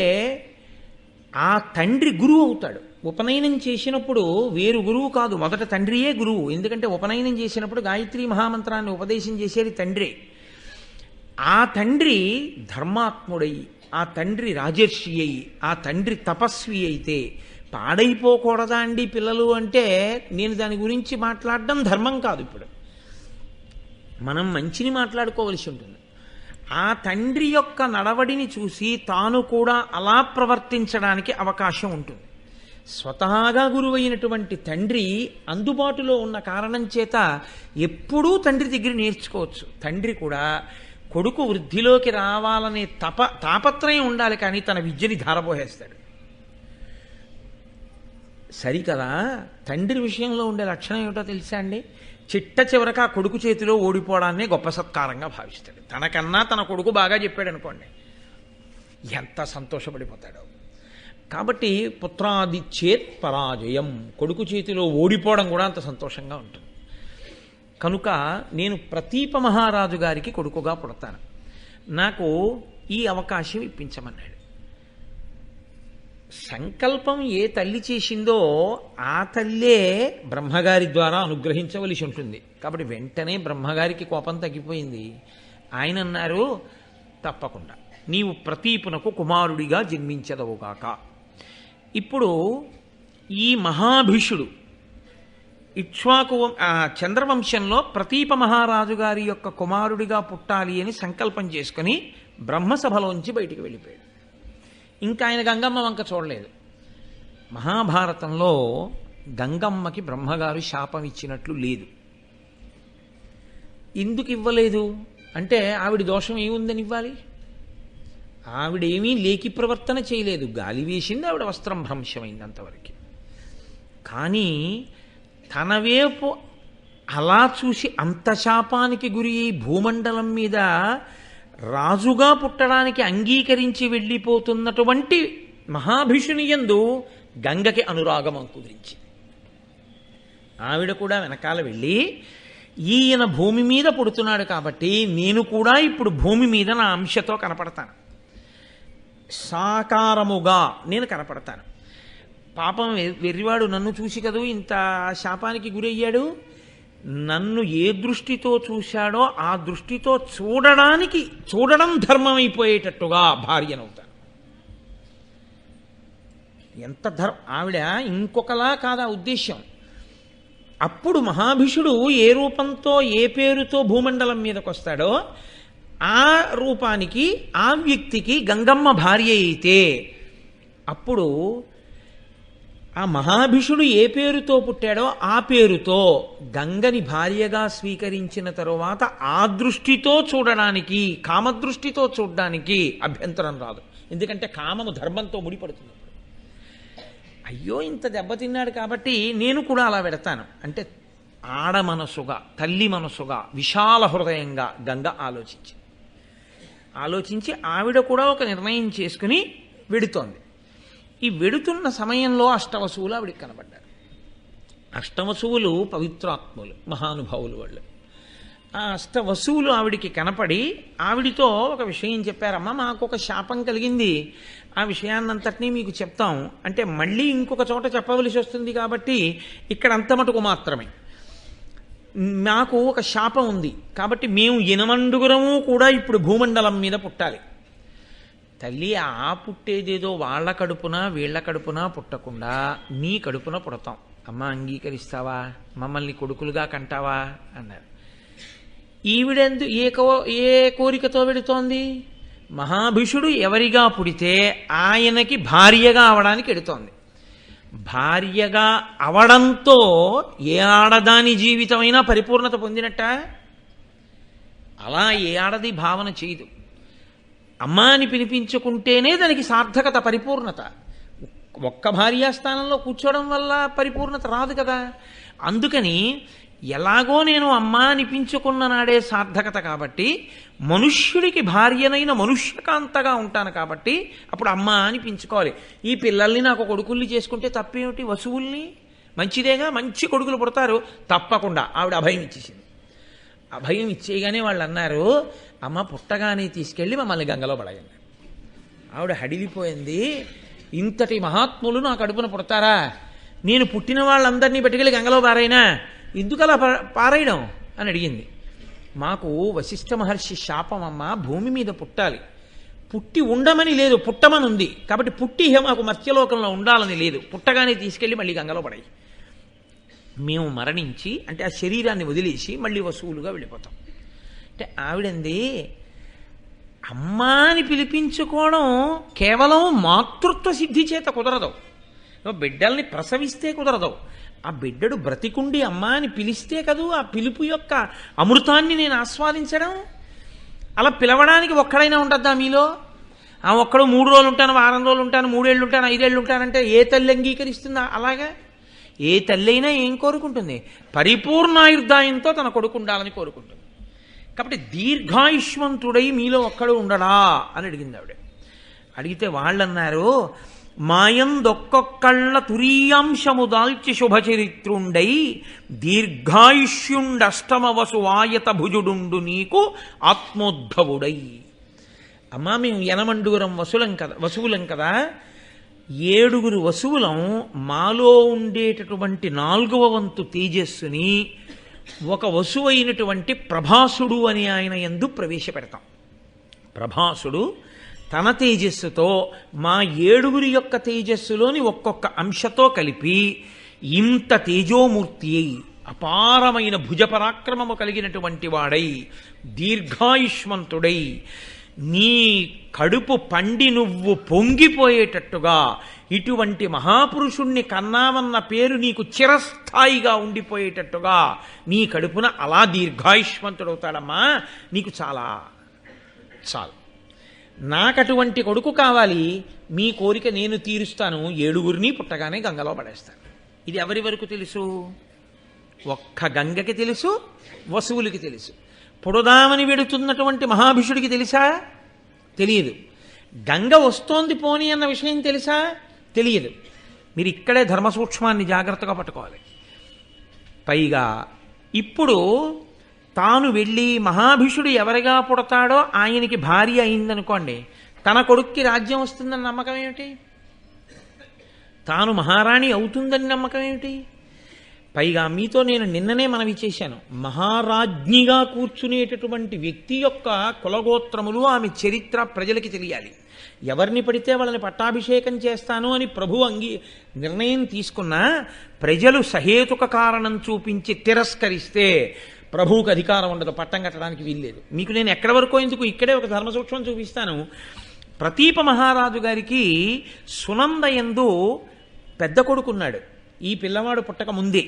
Speaker 2: ఆ తండ్రి గురువు అవుతాడు. ఉపనయనం చేసినప్పుడు వేరు గురువు కాదు, మొదట తండ్రియే గురువు. ఎందుకంటే ఉపనయనం చేసినప్పుడు గాయత్రీ మహామంత్రాన్ని ఉపదేశం చేసేది తండ్రి. ఆ తండ్రి ధర్మాత్ముడై, ఆ తండ్రి రాజర్షి అయి, ఆ తండ్రి తపస్వి అయితే పాడైపోకూడదా అండి పిల్లలు అంటే, నేను దాని గురించి మాట్లాడడం ధర్మం కాదు. ఇప్పుడు మనం మంచిని మాట్లాడుకోవలసి ఉంటుంది. ఆ తండ్రి యొక్క నడవడిని చూసి తాను కూడా అలా ప్రవర్తించడానికి అవకాశం ఉంటుంది. స్వతహాగా గురువైనటువంటి తండ్రి అందుబాటులో ఉన్న కారణం చేత ఎప్పుడూ తండ్రి దగ్గర నేర్చుకోవచ్చు. తండ్రి కూడా కొడుకు వృద్ధిలోకి రావాలనే తాపత్రయం ఉండాలి, కానీ తన విద్యని ధారపోసేస్తాడు. సరికదా? తండ్రి విషయంలో ఉండే లక్షణం ఏమిటో తెలుసా అండి? చిట్ట చివరికి ఆ కొడుకు చేతిలో ఓడిపోవడాన్నే గొప్ప సత్కారంగా భావిస్తాడు. తనకన్నా తన కొడుకు బాగా చెప్పాడు అనుకోండి, ఎంత సంతోషపడిపోతాడో. కాబట్టి పుత్రాదిచ్చేత్ పరాజయం, కొడుకు చేతిలో ఓడిపోవడం కూడా అంత సంతోషంగా ఉంటుంది. కనుక నేను ప్రతీప మహారాజు గారికి కొడుకుగా పుడతాను, నాకు ఈ అవకాశం ఇప్పించమన్నాడు. సంకల్పం ఏ తల్లి చేసిందో ఆ తల్లే బ్రహ్మగారి ద్వారా అనుగ్రహించవలసి ఉంటుంది. కాబట్టి వెంటనే బ్రహ్మగారికి కోపం తగ్గిపోయింది. ఆయన అన్నారు, తప్పకుండా నీవు ప్రతీపునకు కుమారుడిగా జన్మించదవుగాక. ఇప్పుడు ఈ మహాభీషుడు ఇక్ష్వాకు చంద్రవంశంలో ప్రతీప మహారాజు గారి యొక్క కుమారుడిగా పుట్టాలి అని సంకల్పం చేసుకుని బ్రహ్మసభలోంచి బయటికి వెళ్ళిపోయాడు. ఇంకా ఆయన గంగమ్మ వంక చూడలేదు. మహాభారతంలో గంగమ్మకి బ్రహ్మగారు శాపం ఇచ్చినట్లు లేదు. ఎందుకు ఇవ్వలేదు అంటే, ఆవిడ దోషం ఏముందని ఇవ్వాలి? ఆవిడేమీ లేకి ప్రవర్తన చేయలేదు, గాలి వేసింది, ఆవిడ వస్త్రం భ్రంశమైంది అంతవరకు. కానీ తన వైపు అలా చూసి అంత శాపానికి గురి భూమండలం మీద రాజుగా పుట్టడానికి అంగీకరించి వెళ్ళిపోతున్నటువంటి మహాభిషుని యందు గంగకి అనురాగం అంకురించి ఆవిడ కూడా వెనకాల వెళ్ళి, ఈయన భూమి మీద పుడుతున్నాడు కాబట్టి నేను కూడా ఇప్పుడు భూమి మీద నా అంశతో కనపడతాను, సాకారముగా నేను కనపడతాను. పాపం వెర్రివాడు నన్ను చూసి కదూ ఇంత శాపానికి గురయ్యాడు, నన్ను ఏ దృష్టితో చూశాడో ఆ దృష్టితో చూడడం ధర్మమైపోయేటట్టుగా భార్యనవుతాను. ఎంత ఆవిడ ఇంకొకలా కాదా ఉద్దేశ్యం. అప్పుడు మహాభిషుడు ఏ రూపంతో ఏ పేరుతో భూమండలం మీదకి వస్తాడో ఆ రూపానికి ఆ వ్యక్తికి గంగమ్మ భార్య అయితే అప్పుడు ఆ మహాభిషుడు ఏ పేరుతో పుట్టాడో ఆ పేరుతో గంగని భార్యగా స్వీకరించిన తరువాత ఆ దృష్టితో చూడడానికి, కామదృష్టితో చూడడానికి అభ్యంతరం రాదు. ఎందుకంటే కామము ధర్మంతో ముడిపడుతుంది. అయ్యో ఇంత దెబ్బతిన్నాడు కాబట్టి నేను కూడా అలా పెడతాను అంటే ఆడ మనసుగా, తల్లి మనసుగా, విశాల హృదయంగా గంగ ఆలోచించి ఆవిడ కూడా ఒక నిర్ణయం చేసుకుని వెడుతోంది. ఈ వెడుతున్న సమయంలో అష్టవసువులు ఆవిడికి కనబడ్డారు. అష్టవసువులు పవిత్రాత్ములు, మహానుభావులు వాళ్ళు. ఆ అష్టవసువులు ఆవిడికి కనపడి ఆవిడితో ఒక విషయం చెప్పారమ్మా, మాకు ఒక శాపం కలిగింది, ఆ విషయాన్నంతటినీ మీకు చెప్తాం అంటే మళ్ళీ ఇంకొక చోట చెప్పవలసి వస్తుంది కాబట్టి ఇక్కడ అంత మటుకు మాత్రమే. మాకు ఒక శాపం ఉంది కాబట్టి మేము ఎనమండుగురము కూడా ఇప్పుడు భూమండలం మీద పుట్టాలి. తల్లి, ఆ పుట్టేదేదో వాళ్ళ కడుపున వీళ్ళ కడుపున పుట్టకుండా నీ కడుపున పుడతాం. అమ్మ అంగీకరిస్తావా, మమ్మల్ని కొడుకులుగా కంటావా అన్నారు. ఈవిడెందు ఏ కోరికతో వెడుతోంది? మహాభిషుడు ఎవరిగా పుడితే ఆయనకి భార్యగా అవడానికి ఎడుతోంది. భార్యగా అవడంతో ఏ ఆడదాని జీవితమైనా పరిపూర్ణత పొందినట్ట? అలా ఏ ఆడది భావన చేయదు. అమ్మ అని పిలిపించుకుంటేనే దానికి సార్థకత, పరిపూర్ణత. ఒక్క భార్యాస్థానంలో కూర్చోవడం వల్ల పరిపూర్ణత రాదు కదా. అందుకని ఎలాగో నేను అమ్మ అనిపించుకున్న నాడే సార్థకత కాబట్టి మనుష్యుడికి భార్యనైన మనుష్యకాంతగా ఉంటాను కాబట్టి అప్పుడు అమ్మ అనిపించుకోవాలి. ఈ పిల్లల్ని నాకు కొడుకుల్ని చేసుకుంటే తప్పేమిటి? వసువుల్ని మంచిదేగా, మంచి కొడుకులు పుడతారు. తప్పకుండా ఆవిడ అభయం ఇచ్చేసింది. అభయం ఇచ్చేయగానే వాళ్ళు అన్నారు, అమ్మ పుట్టగానే తీసుకెళ్ళి మమ్మల్ని గంగలో పడగండి. ఆవిడ హడిలిపోయింది. ఇంతటి మహాత్ములు నా కడుపున పుడతారా? నేను పుట్టిన వాళ్ళందరినీ పట్టుకెళ్ళి గంగలో పారైనా ఎందుకు అలా పారేయడం అని అడిగింది. మాకు వశిష్ఠ మహర్షి శాపం అమ్మ, భూమి మీద పుట్టాలి, పుట్టి ఉండమని లేదు, పుట్టమని ఉంది. కాబట్టి పుట్టి మాకు మత్స్యలోకంలో ఉండాలని లేదు, పుట్టగానే తీసుకెళ్ళి మళ్ళీ గంగలో పడాయి. మేము మరణించి అంటే ఆ శరీరాన్ని వదిలేసి మళ్ళీ వసువులుగా వెళ్ళిపోతాం. అంటే ఆవిడంది, అమ్మా అని పిలిపించుకోవడం కేవలం మాతృత్వ సిద్ధి చేత కుదరదు. బిడ్డల్ని ప్రసవిస్తే కుదరదు. ఆ బిడ్డడు బ్రతికుండి అమ్మా అని పిలిస్తే కదూ ఆ పిలుపు యొక్క అమృతాన్ని నేను ఆస్వాదించడం. అలా పిలవడానికి ఒక్కడైనా ఉంటుందా మీలో? ఆ ఒక్కడు 3 రోజులు ఉంటాను, వారం రోజులు ఉంటాను, 3 ఏళ్ళు ఉంటాను, 5 ఏళ్ళు ఉంటానంటే ఏ తల్లి అంగీకరిస్తుందా? అలాగా ఏ తల్లి అయినా ఏం కోరుకుంటుంది? పరిపూర్ణాయుర్దాయంతో తన కొడుకు ఉండాలని కోరుకుంటుంది. కాబట్టి దీర్ఘాయుష్మంతుడై మీలో ఒక్కడు ఉండడా అని అడిగింది ఆవిడ. అడిగితే వాళ్ళన్నారు, మాయందొక్కొక్కళ్ళ తురీయాంశము దాల్చి శుభచరిత్రుండై దీర్ఘాయుష్యుండష్టమవసు ఆయత భుజుడుండు నీకు ఆత్మోద్భవుడై. అమ్మా మేము 8 వసువులం కదా, 7 వసువులం మాలో ఉండేటటువంటి 4వ వంతు తేజస్సుని ఒక వసువు అయినటువంటి ప్రభాసుడు అని ఆయన యందు ప్రవేశపెడతాం. ప్రభాసుడు తన తేజస్సుతో మా 7 యొక్క తేజస్సులోని ఒక్కొక్క అంశతో కలిపి ఇంత తేజోమూర్తి అయి అపారమైన భుజపరాక్రమము కలిగినటువంటి వాడై దీర్ఘాయుష్మంతుడై నీ కడుపు పండి నువ్వు పొంగిపోయేటట్టుగా ఇటువంటి మహాపురుషుణ్ణి కన్నావన్న పేరు నీకు చిరస్థాయిగా ఉండిపోయేటట్టుగా నీ కడుపున అలా దీర్ఘాయుష్మంతుడవుతాడమ్మా. నీకు చాలా చాలు. నాకటువంటి కొడుకు కావాలి, మీ కోరిక నేను తీరుస్తాను, 7 పుట్టగానే గంగలో పడేస్తాను. ఇది ఎవరి వరకు తెలుసు? ఒక్క గంగకి తెలుసు, వసువులకి తెలుసు. పొడదామని వెడుతున్నటువంటి మహాభిషుడికి తెలుసా? తెలియదు. గంగ వస్తోంది పోని అన్న విషయం తెలుసా? తెలియదు. మీరు ఇక్కడే ధర్మ సూక్ష్మాన్ని జాగ్రత్తగా పట్టుకోవాలి. పైగా ఇప్పుడు తాను వెళ్ళి మహాభిషుడు ఎవరిగా పుడతాడో ఆయనకి భార్య అయిందనుకోండి, తన కొడుక్కి రాజ్యం వస్తుందని నమ్మకం ఏమిటి? తాను మహారాణి అవుతుందని నమ్మకం ఏమిటి? పైగా మీతో నేను నిన్ననే మనవి చేశాను, మహారాజ్ఞిగా కూర్చునేటటువంటి వ్యక్తి యొక్క కులగోత్రములు, ఆమె చరిత్ర ప్రజలకి తెలియాలి. ఎవరిని పడితే వాళ్ళని పట్టాభిషేకం చేస్తాను అని ప్రభు నిర్ణయం తీసుకున్నా ప్రజలు సహేతుక కారణం చూపించి తిరస్కరిస్తే ప్రభువుకి అధికారం ఉండదు, పట్టం కట్టడానికి వీల్లేదు. మీకు నేను ఎక్కడి వరకు ఎందుకు ఇక్కడే ఒక ధర్మ సూక్ష్మం చూపిస్తాను. ప్రతీప మహారాజు గారికి సునంద యందు పెద్ద కొడుకున్నాడు, ఈ పిల్లవాడు పుట్టక ముందే.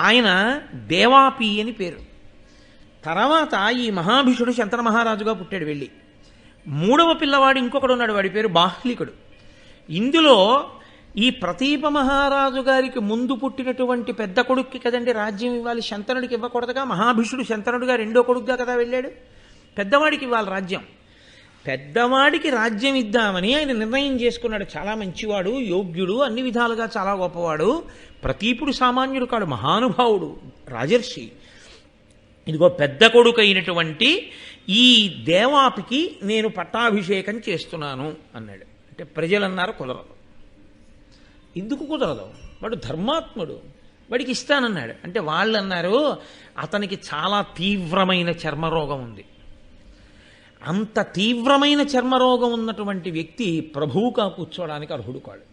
Speaker 2: ఆయన దేవాపి అని పేరు. తర్వాత ఈ మహాభిషుడు శంతన మహారాజుగా పుట్టాడు వెళ్ళి. మూడవ పిల్లవాడు ఇంకొకడు ఉన్నాడు, వాడి పేరు బాహ్లికుడు. ఇందులో ఈ ప్రతీప మహారాజు గారికి ముందు పుట్టినటువంటి పెద్ద కొడుక్కి కదండి రాజ్యం ఇవ్వాలి, శంతనుడికి ఇవ్వకూడదుగా. మహాభిషుడు శంతనుడిగా రెండో కొడుకుగా కదా వెళ్ళాడు, పెద్దవాడికి ఇవ్వాలి రాజ్యం. పెద్దవాడికి రాజ్యం ఇద్దామని ఆయన నిర్ణయం చేసుకున్నాడు. చాలా మంచివాడు, యోగ్యుడు, అన్ని విధాలుగా చాలా గొప్పవాడు. ప్రతీపుడు సామాన్యుడు కాడు, మహానుభావుడు, రాజర్షి. ఇదిగో పెద్ద కొడుకు అయినటువంటి ఈ దేవాపికి నేను పట్టాభిషేకం చేస్తున్నాను అన్నాడు. అంటే ప్రజలన్నారు కుదరదు. ఎందుకు కుదరదు? వాడు ధర్మాత్ముడు, వాడికి ఇస్తానన్నాడు. అంటే వాళ్ళు అన్నారు అతనికి చాలా తీవ్రమైన చర్మరోగం ఉంది. అంత తీవ్రమైన చర్మరోగం ఉన్నటువంటి వ్యక్తి ప్రభువుగా కూర్చోవడానికి అర్హుడు కాడు.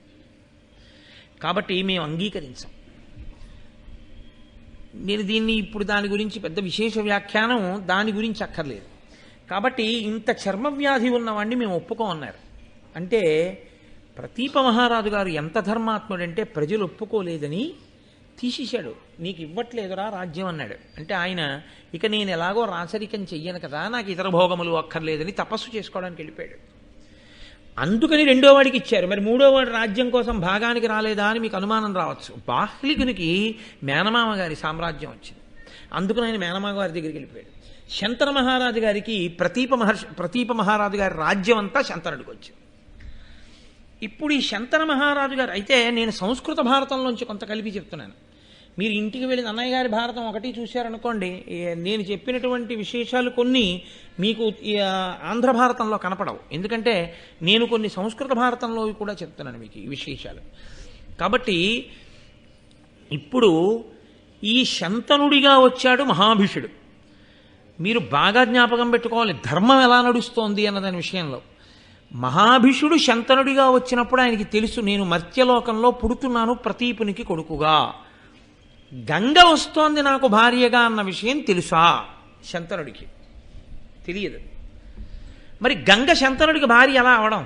Speaker 2: కాబట్టి మేము అంగీకరించాం. నేను దీన్ని ఇప్పుడు దాని గురించి పెద్ద విశేష వ్యాఖ్యానం దాని గురించి అక్కర్లేదు. కాబట్టి ఇంత చర్మవ్యాధి ఉన్నవాడిని మేము ఒప్పుకోమన్నారు. అంటే ప్రతీప మహారాజు గారు ఎంత ధర్మాత్ముడంటే ప్రజలు ఒప్పుకోలేదని తీసేశాడు. నీకు ఇవ్వట్లేదురా రాజ్యం అన్నాడు. అంటే ఆయన ఇక నేను ఎలాగో రాచరికం చెయ్యను కదా, నాకు ఇతర భోగములు అక్కర్లేదని తపస్సు చేసుకోవడానికి వెళ్ళిపోయాడు. అందుకని రెండో వాడికి ఇచ్చారు. మరి మూడో వాడి రాజ్యం కోసం భాగానికి రాలేదా అని మీకు అనుమానం రావచ్చు. బాహ్లికునికి మేనమామ గారి సామ్రాజ్యం వచ్చింది, అందుకని ఆయన మేనమామ గారి దగ్గరికి వెళ్ళిపోయాడు. శంతన మహారాజు గారికి ప్రతీప మహారాజు గారి రాజ్యం అంతా శంతనుడికి వచ్చింది. ఇప్పుడు ఈ శంతన మహారాజు గారు అయితే నేను సంస్కృత భారతంలోంచి కొంత కలిపి చెప్తున్నాను. మీరు ఇంటికి వెళ్ళి అన్నయ్య గారి భారతం ఒకటి చూశారనుకోండి, నేను చెప్పినటువంటి విశేషాలు కొన్ని మీకు ఆంధ్ర భారతంలో కనపడవు. ఎందుకంటే నేను కొన్ని సంస్కృత భారతంలో కూడా చెప్తున్నాను మీకు ఈ విశేషాలు. కాబట్టి ఇప్పుడు ఈ శంతనుడిగా వచ్చాడు మహాభిషుడు. మీరు బాగా జ్ఞాపకం పెట్టుకోవాలి ధర్మం ఎలా నడుస్తోంది అన్నదాని విషయంలో. మహాభిషుడు శంతనుడిగా వచ్చినప్పుడు ఆయనకి తెలుసు నేను మర్త్యలోకంలో పుడుతున్నాను ప్రతీపునికి కొడుకుగా, గంగ వస్తోంది నాకు భార్యగా అన్న విషయం తెలుసా? శంతనుడికి తెలియదు. మరి గంగ శంతనుడికి భార్య ఎలా అవడం?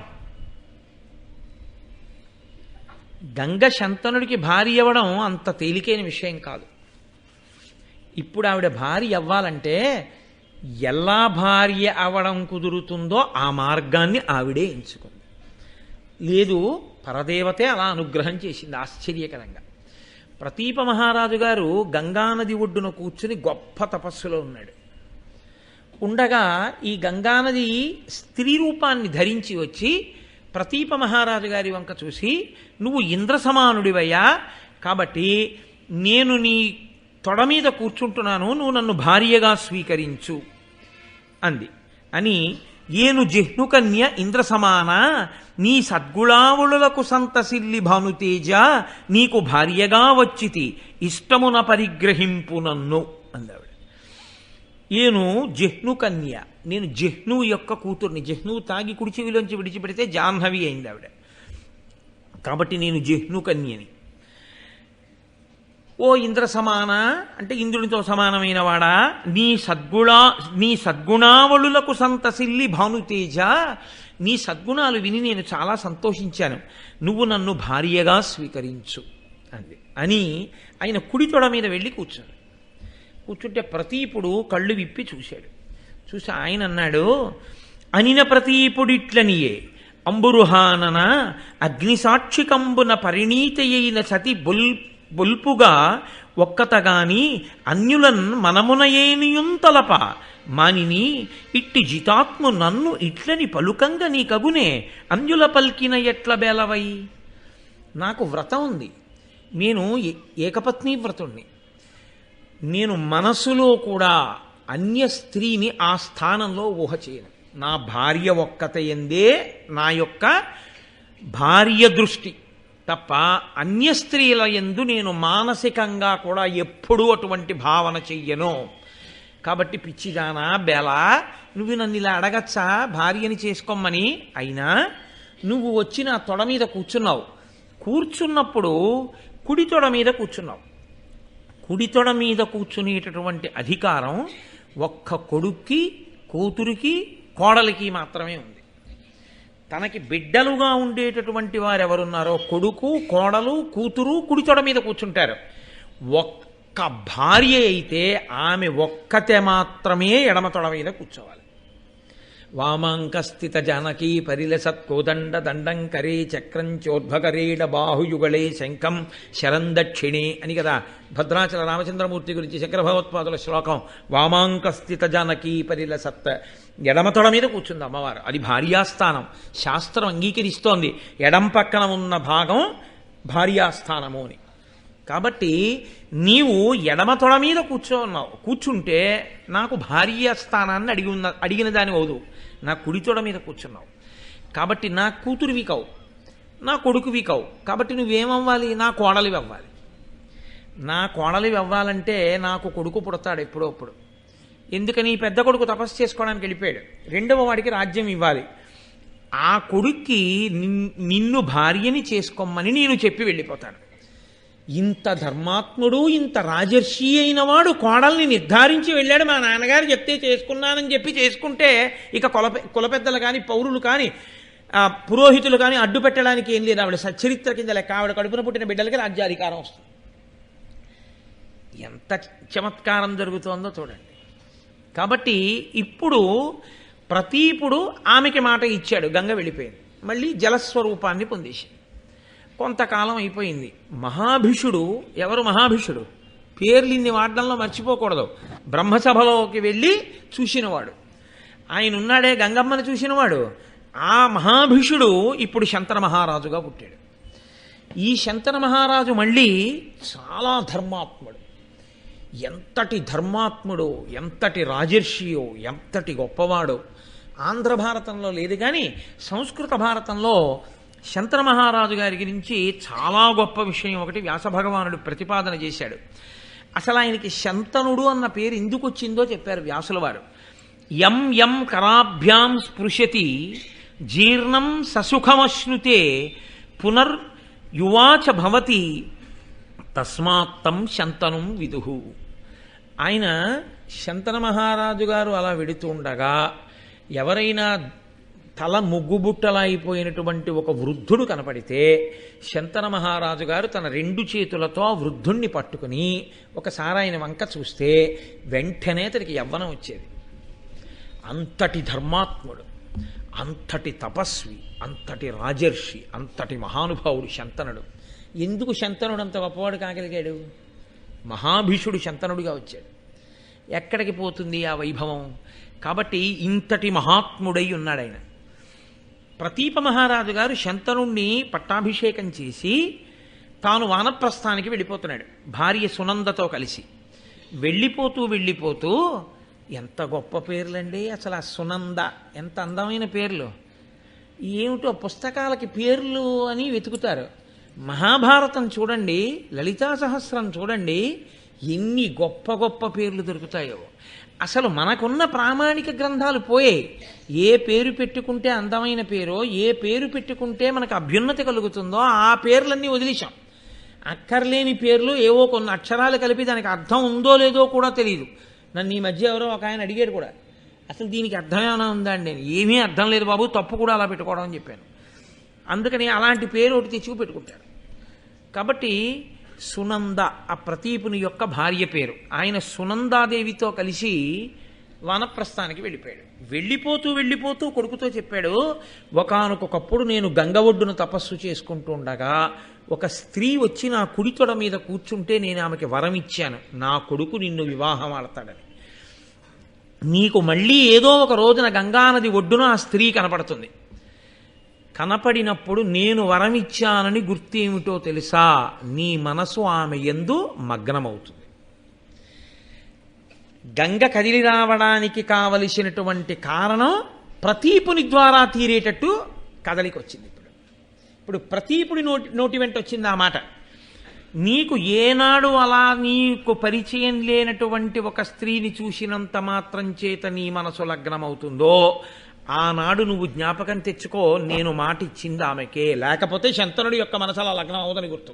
Speaker 2: గంగ శంతనుడికి భార్య అవ్వడం అంత తేలికైన విషయం కాదు. ఇప్పుడు ఆవిడ భార్య అవ్వాలంటే ఎలా భార్య అవడం కుదురుతుందో ఆ మార్గాన్ని ఆవిడే ఎంచుకుంది. లేదు పరదేవతే అలా అనుగ్రహం చేసింది ఆశ్చర్యకరంగా. ప్రతీప మహారాజు గారు గంగానది ఒడ్డున కూర్చుని గొప్ప తపస్సులో ఉన్నాడు. ఉండగా ఈ గంగానది స్త్రీ రూపాన్ని ధరించి వచ్చి ప్రతీప మహారాజు గారి వంక చూసి, నువ్వు ఇంద్ర సమానుడివయ్యా, కాబట్టి నేను నీ తొడ మీద కూర్చుంటున్నాను, నువ్వు నన్ను భార్యగా స్వీకరించు అంది. అని ఏను జిహ్నుకన్య ఇంద్ర సమాన నీ సద్గుళావులకు సంతసిల్లి భానుతేజ నీకు భార్యగా వచ్చితి ఇష్టమున పరిగ్రహింపు నన్ను అందావిడ. ఏను జిహ్నుకన్య, నేను జిహ్నువు యొక్క కూతుర్ని. జిహ్నువు తాగి కుడి చెవిలోంచి విడిచిపెడితే జాహ్నవి అయింది ఆవిడ. కాబట్టి నేను జిహ్నుకన్యని. ఓ ఇంద్ర సమాన అంటే ఇంద్రునితో సమానమైన వాడా, నీ సద్గుణావళులకు సంతసిల్లి భానుతేజ, నీ సద్గుణాలు విని నేను చాలా సంతోషించాను, నువ్వు నన్ను భార్యగా స్వీకరించు అంది. అని ఆయన కుడి తొడ మీద వెళ్ళి కూర్చుంటే ప్రతీపుడు కళ్ళు విప్పి చూశాడు. చూసి ఆయన అన్నాడు, అనిన ప్రతీపుడిట్లనియే అంబురుహానన అగ్నిసాక్షికంబున పరిణీతయైన సతి బొల్పుగా ఒక్కతగాని అన్యులన్ మనమునయేనియుంతలప మానిని ఇట్టి జితాత్ము నన్ను ఇట్లని పలుకంగ నీ కగునే అన్యుల పల్కిన ఎట్ల బేలవై. నాకు వ్రతం ఉంది, నేను ఏకపత్ని వ్రతుణ్ణి. నేను మనసులో కూడా అన్య స్త్రీని ఆ స్థానంలో ఊహ చేయను. నా భార్య ఒక్కతయందే నా యొక్క భార్య దృష్టి తప్ప అన్య స్త్రీల యందు నేను మానసికంగా కూడా ఎప్పుడూ అటువంటి భావన చెయ్యను. కాబట్టి పిచ్చిదానా బెలా, నువ్వు నన్ను ఇలా అడగచ్చా భార్యని చేసుకోమని? అయినా నువ్వు వచ్చి నా తొడ మీద కూర్చున్నావు. కూర్చున్నప్పుడు కుడి తొడ మీద కూర్చున్నావు. కుడి తొడ మీద కూర్చునేటటువంటి అధికారం ఒక్క కొడుక్కి, కూతురికి, కోడలికి మాత్రమే ఉంది. తనకి బిడ్డలుగా ఉండేటటువంటి వారు ఎవరున్నారో కొడుకు, కోడలు, కూతురు కుడి తొడ మీద కూర్చుంటారు. ఒక్క భార్య అయితే ఆమె ఒక్కతే మాత్రమే ఎడమ తొడ మీద కూర్చోవాలి. వామాంకస్థిత జానకీ పరిలసత్ కోదండ దండం కరే చక్రం చోద్భకరేణ బాహుయుగళే శంఖం శరం దక్షిణే అని కదా భద్రాచల రామచంద్రమూర్తి గురించి శంకర భగవత్పాదుల శ్లోకం. వామాంకస్థిత జానకీ పరిలసత్, ఎడమ తొడ మీద కూర్చుంది అమ్మవారు. అది భార్యాస్థానం, శాస్త్రం అంగీకరిస్తోంది. ఎడం పక్కన ఉన్న భాగం భార్యాస్థానము అని. కాబట్టి నీవు ఎడమ తొడ మీద కూర్చుంటే నాకు భార్యాస్థానాన్ని అడిగిన దాని అవదు. నా కుడి తొడ మీద కూర్చున్నావు కాబట్టి నా కూతురువి కావు, నా కొడుకువి కావు. కాబట్టి నువ్వేమవ్వాలి? నా కోడలివి అవ్వాలి. నా కోడలివి అవ్వాలంటే నాకు కొడుకు పుడతాడు ఎప్పుడప్పుడు. ఎందుకని? పెద్ద కొడుకు తపస్సు చేసుకోవడానికి వెళ్ళిపోయాడు. రెండవ వాడికి రాజ్యం ఇవ్వాలి. ఆ కొడుక్కి నిన్ను భార్యని చేసుకోమని నేను చెప్పి వెళ్ళిపోతాను. ఇంత ధర్మాత్ముడు, ఇంత రాజర్షి అయిన వాడు కోడల్ని నిర్ధారించి వెళ్ళాడు. మా నాన్నగారు చెప్తే చేసుకున్నానని చెప్పి చేసుకుంటే ఇక కులపెద్దలు కానీ, పౌరులు కానీ, పురోహితులు కానీ అడ్డు పెట్టడానికి ఏం లేదు. ఆవిడ సచ్చరిత్ర కింద లెక్క. ఆవిడ కడుపున పుట్టిన బిడ్డలకి రాజ్యాధికారం వస్తుంది. ఎంత చమత్కారం జరుగుతోందో చూడండి. కాబట్టి ఇప్పుడు ప్రతీపుడు ఆమెకి మాట ఇచ్చాడు. గంగ వెళ్ళిపోయింది. మళ్ళీ జలస్వరూపాన్ని పొందేసింది. కొంతకాలం అయిపోయింది. మహాభిషుడు, ఎవరు మహాభిషుడు? పేర్లు ఇన్ని వాడడంలో మర్చిపోకూడదు. బ్రహ్మసభలోకి వెళ్ళి చూసినవాడు ఆయన ఉన్నాడే, గంగమ్మని చూసినవాడు. ఆ మహాభిషుడు ఇప్పుడు శంతన మహారాజుగా పుట్టాడు. ఈ శంతన మహారాజు మళ్ళీ చాలా ధర్మాత్ముడు. ఎంతటి ధర్మాత్ముడు, ఎంతటి రాజర్షియో, ఎంతటి గొప్పవాడు. ఆంధ్ర భారతంలో లేదు కానీ సంస్కృత భారతంలో శంతన మహారాజు గారి గురించి చాలా గొప్ప విషయం ఒకటి వ్యాసభగవానుడు ప్రతిపాదన చేశాడు. అసలు ఆయనకి శంతనుడు అన్న పేరు ఎందుకు వచ్చిందో చెప్పారు వ్యాసుల వారు. యం యం కరాభ్యాం స్పృశతి జీర్ణం ససుఖమశ్నుతే పునర్యువాచ భవతి తస్మాత్తం శంతనం విదుహు. ఆయన శంతన మహారాజు గారు అలా వెడుతూ ఉండగా ఎవరైనా తల ముగ్గుబుట్టలా అయిపోయినటువంటి ఒక వృద్ధుడు కనపడితే శంతన మహారాజు గారు తన రెండు చేతులతో ఆ వృద్ధుణ్ణి పట్టుకుని ఒకసారి ఆయన వంక చూస్తే వెంటనే అతనికి యవ్వనం వచ్చేది. అంతటి ధర్మాత్ముడు, అంతటి తపస్వి, అంతటి రాజర్షి, అంతటి మహానుభావుడు శంతనుడు. ఎందుకు శంతనుడు అంత గొప్పవాడు కాగలిగాడు? మహాభీషుడు శంతనుడిగా వచ్చాడు. ఎక్కడికి పోతుంది ఆ వైభవం? కాబట్టి ఇంతటి మహాత్ముడై ఉన్నాడు ఆయన. ప్రతీప మహారాజు గారు శంతనుణ్ణి పట్టాభిషేకం చేసి తాను వానప్రస్థానికి వెళ్ళిపోతున్నాడు భార్య సునందతో కలిసి. వెళ్ళిపోతూ ఎంత గొప్ప పేర్లండి అసలు. ఆ సునంద ఎంత అందమైన పేర్లు. ఏమిటో పుస్తకాలకి పేర్లు అని వెతుకుతారు. మహాభారతం చూడండి, లలితా సహస్రం చూడండి, ఎన్ని గొప్ప గొప్ప పేర్లు దొరుకుతాయో. అసలు మనకున్న ప్రామాణిక గ్రంథాలు పోయాయి. ఏ పేరు పెట్టుకుంటే అందమైన పేరో, ఏ పేరు పెట్టుకుంటే మనకు అభ్యున్నతి కలుగుతుందో ఆ పేర్లన్నీ వదిలేశాం. అక్కర్లేని పేర్లు ఏవో కొన్ని అక్షరాలు కలిపి దానికి అర్థం ఉందో లేదో కూడా తెలియదు. నన్ను ఈ మధ్య ఎవరో ఒక ఆయన అడిగాడు కూడా, అసలు దీనికి అర్థం ఏమైనా ఉందా అండి? నేను ఏమీ అర్థం లేదు బాబు, తప్పు కూడా అలా పెట్టుకోవడం అని చెప్పాను. అందుకని అలాంటి పేరు ఒకటి తెచ్చి పెట్టుకుంటాడు. కాబట్టి సునంద ఆ ప్రతీపుని యొక్క భార్య పేరు. ఆయన సునందాదేవితో కలిసి వానప్రస్థానికి వెళ్ళిపోయాడు. వెళ్ళిపోతూ కొడుకుతో చెప్పాడు, ఒకానొకప్పుడు నేను గంగ ఒడ్డున తపస్సు చేసుకుంటూ ఉండగా ఒక స్త్రీ వచ్చి నా కుడి తొడ మీద కూర్చుంటే నేను ఆమెకి వరం ఇచ్చాను, నా కొడుకు నిన్ను వివాహం ఆడతాడని. నీకు మళ్ళీ ఏదో ఒక రోజున గంగానది ఒడ్డున ఆ స్త్రీ కనపడుతుంది. కనపడినప్పుడు నేను వరం ఇచ్చానని గుర్తేమిటో తెలుసా? నీ మనసు ఆమె యందు మగ్నమవుతుంది. గంగ కదిలి రావడానికి కావలసినటువంటి కారణం ప్రతీపుని ద్వారా తీరేటట్టు కదలికొచ్చింది. ఇప్పుడు ప్రతీపుడి నోటి వెంట వచ్చింది ఆ మాట. నీకు ఏనాడు అలా నీకు పరిచయం లేనటువంటి ఒక స్త్రీని చూసినంత మాత్రం చేత నీ మనసు లగ్నమవుతుందో ఆనాడు నువ్వు జ్ఞాపకం తెచ్చుకో, నేను మాట ఇచ్చింది ఆమెకే, లేకపోతే శంతనుడి యొక్క మనసు అలా లగ్నం అవుదని గుర్తు.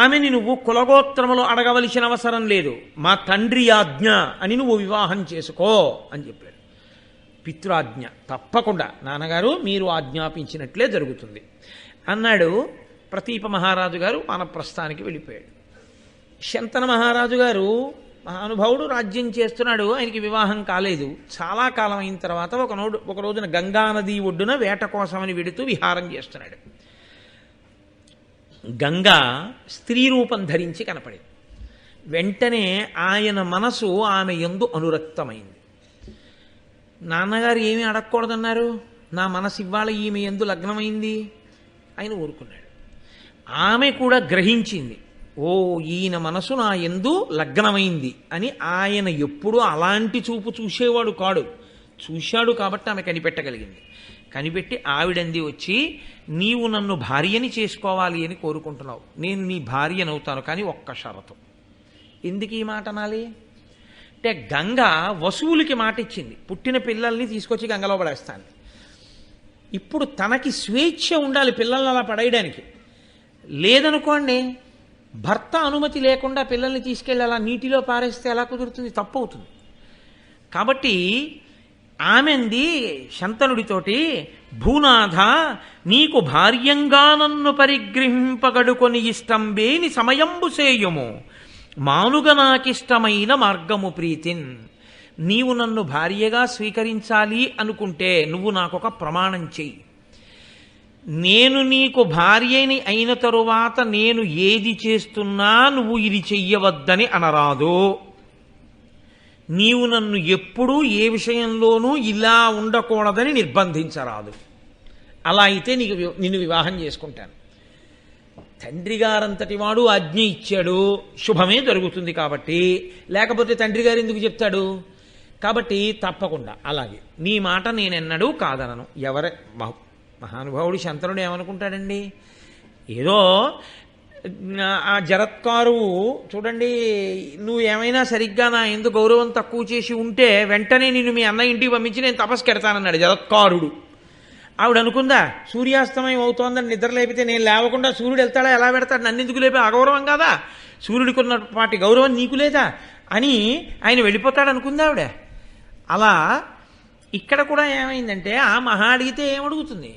Speaker 2: ఆమెని నువ్వు కులగోత్రములు అడగవలసిన అవసరం లేదు, మా తండ్రి ఆజ్ఞ అని నువ్వు వివాహం చేసుకో అని చెప్పాడు. పితృఆజ్ఞ తప్పకుండా నాన్నగారు మీరు ఆజ్ఞాపించినట్లే జరుగుతుంది అన్నాడు. ప్రతీప మహారాజు గారు వానప్రస్థానికి వెళ్ళిపోయాడు. శంతన మహారాజు గారు మహానుభావుడు రాజ్యం చేస్తున్నాడు, ఆయనకి వివాహం కాలేదు. చాలా కాలం అయిన తర్వాత ఒక రోజున గంగానది ఒడ్డున వేట కోసమని వెడుతూ విహారం చేస్తున్నాడు. గంగా స్త్రీ రూపం ధరించి కనపడింది. వెంటనే ఆయన మనసు ఆమె యందు అనురక్తమైంది. నాన్నగారు ఏమీ అడగకూడదన్నారు, నా మనసు ఇవాళ ఈమె యందు లగ్నమైంది. ఆయన ఊరుకున్నాడు. ఆమె కూడా గ్రహించింది, ఓ ఈయన మనసు నా యందు లగ్నమైంది అని. ఆయన ఎప్పుడూ అలాంటి చూపు చూసేవాడు కాడు, చూశాడు కాబట్టి ఆమె కనిపెట్టగలిగింది. కనిపెట్టి ఆవిడంది వచ్చి, నీవు నన్ను భార్యని చేసుకోవాలి అని కోరుకుంటున్నావు, నేను నీ భార్యనవుతాను, కానీ ఒక్క షరతు. ఎందుకు ఈ మాట అనాలి అంటే, గంగ వసువులకి మాట ఇచ్చింది, పుట్టిన పిల్లల్ని తీసుకొచ్చి గంగలో పడేస్తాను. ఇప్పుడు తనకి స్వేచ్ఛ ఉండాలి పిల్లల్ని అలా పడేయడానికి. లేదనుకోండి, భర్త అనుమతి లేకుండా పిల్లల్ని తీసుకెళ్ళి అలా నీటిలో పారేస్తే ఎలా కుదురుతుంది, తప్పు అవుతుంది. కాబట్టి ఆమెంది శంతనుడితోటి, భూనాథ నీకు భార్యంగా నన్ను పరిగ్రహింపగడుకొని ఇష్టంబేని సమయంబు సేయుము, మానుగ నాకిష్టమైన మార్గము ప్రీతిన్. నీవు నన్ను భార్యగా స్వీకరించాలి అనుకుంటే నువ్వు నాకొక ప్రమాణం చెయ్యి. నేను నీకు భార్యని అయిన తరువాత నేను ఏది చేస్తున్నా నువ్వు ఇది చెయ్యవద్దని అనరాదు. నీవు నన్ను ఎప్పుడూ ఏ విషయంలోనూ ఇలా ఉండకూడదని నిర్బంధించరాదు. అలా అయితే నిన్ను వివాహం చేసుకుంటాను. తండ్రి గారంతటి వాడు ఆజ్ఞ ఇచ్చాడు, శుభమే జరుగుతుంది కాబట్టి. లేకపోతే తండ్రి గారు ఎందుకు చెప్తాడు? కాబట్టి తప్పకుండా అలాగే నీ మాట నేనెన్నడూ కాదనను. మహానుభావుడు శంతనుడు ఏమనుకుంటాడండి, ఏదో ఆ జరత్కారువు చూడండి, నువ్వు ఏమైనా సరిగ్గా నా ఎందుకు గౌరవం తక్కువ చేసి ఉంటే వెంటనే నిన్ను మీ అన్న ఇంటికి పంపించి నేను తపస్కెడతానన్నాడు జరత్కారుడు. ఆవిడ అనుకుందా, సూర్యాస్తమయం అవుతోందని నిద్ర లేపితే నేను లేవకుండా సూర్యుడు వెళ్తాడా, ఎలా పెడతాడు, నన్ను ఎందుకు లేపి, అగౌరవం కాదా, సూర్యుడికి ఉన్నపాటి గౌరవం నీకు లేదా అని ఆయన వెళ్ళిపోతాడు అనుకుందా ఆవిడ. అలా ఇక్కడ కూడా ఏమైందంటే, ఆ మహా అడిగితే ఏమడుగుతుంది,